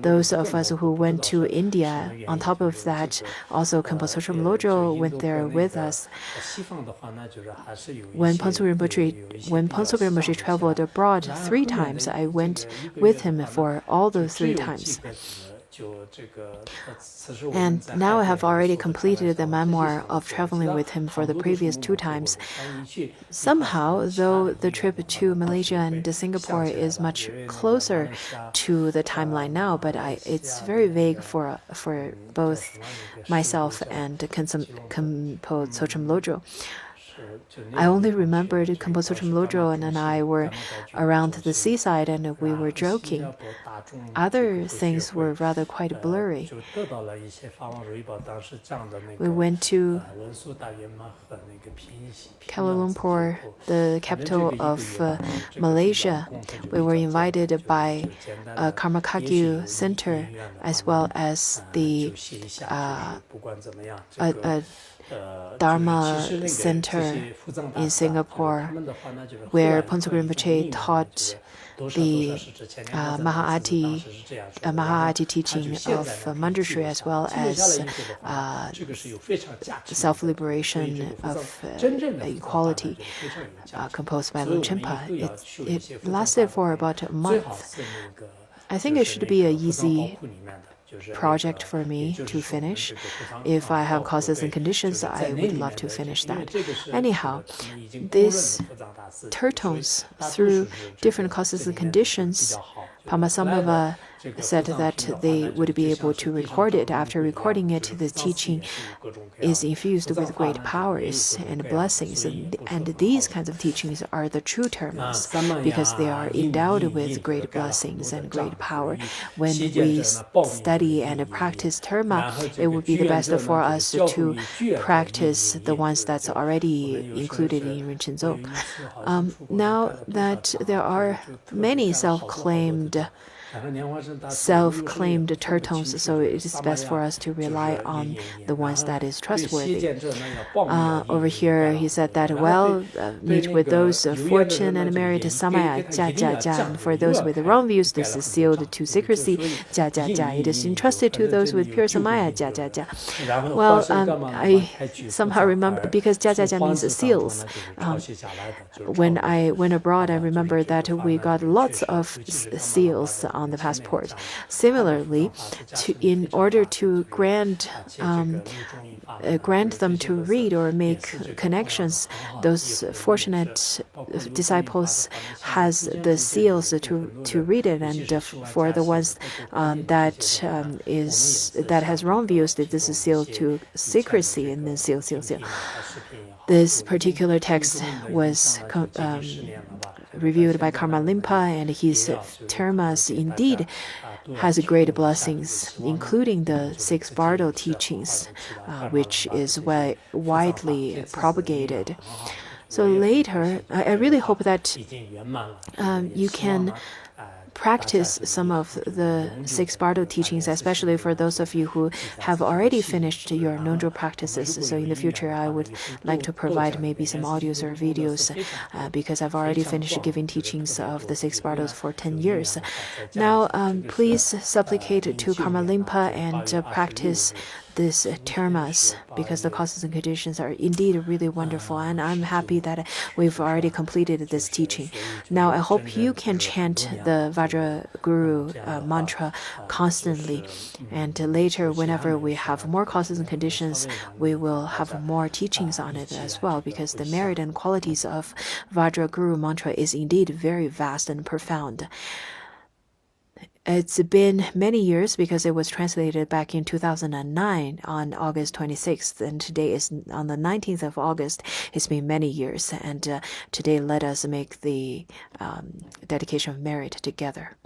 those of us who went to India, on top of that, also Khenpo Tsotrem Lodro went there with us. When Pansuk Rinpoche traveled abroad 3 times, I went with him for all those 3 times. And now I have already completed the memoir of traveling with him for the previous 2 times. Somehow, though the trip to Malaysia and Singapore is much closer to the timeline now, but it's very vague for both myself and Khenpo Tsotrem Lodro. I only remembered Khenpo Tsotrem Lodro and I were around the seaside and we were joking. Other things were rather quite blurry. We went to Kuala Lumpur, the capital of Malaysia. We were invited by a Karma Kagyu Center as well as the Dharma Center in Singapore, where Pansuk Rinpoche taught the Maha'ati teaching of Manjushri as well as self-liberation of equality composed by Longchenpa. It lasted for about a month. I think it should be an easy project for me to finish. If I have causes and conditions, I would love to finish that. Anyhow, these tertones, through different causes and conditions, Padmasambhava said that they would be able to record it. After recording it, the teaching is infused with great powers and blessings. And these kinds of teachings are the true termas because they are endowed with great blessings and great power. When we study and practice terma, it would be the best for us to practice the ones that's already included in Rinchen Zong. Now that there are many self-claimed tertons, so it is best for us to rely on the ones that is trustworthy. Over here, he said that, well, meet with those of fortune and merit, samaya, jia, jia, jia. And for those with wrong views, this is sealed to secrecy, jia, jia, jia. It is entrusted to those with pure samaya, jia, jia, jia. Well, I somehow remember, because jia, jia, jia means seals. When I went abroad, I remember that we got lots of seals on the passport. Similarly, in order to grant them to read or make connections, those fortunate disciples has the seals to read it, and for the ones that has wrong views, this is sealed to secrecy, and then seal. This particular text was reviewed by Karma Limpa, and his termas indeed has great blessings, including the 6 Bardo teachings, which is widely propagated. So later, I really hope that you can practice some of the 6 Bardo teachings, especially for those of you who have already finished your Nongzho practices. So in the future, I would like to provide maybe some audios or videos because I've already finished giving teachings of the 6 Bardos for 10 years. Now, please supplicate to Karma Limpa and practice this termas, because the causes and conditions are indeed really wonderful, and I'm happy that we've already completed this teaching. Now I hope you can chant the Vajra Guru Mantra constantly, and later whenever we have more causes and conditions, we will have more teachings on it as well, because the merit and qualities of Vajra Guru Mantra is indeed very vast and profound. It's been many years because it was translated back in 2009 on August 26th, and today is on the 19th of August. It's been many years, and today let us make the dedication of merit together.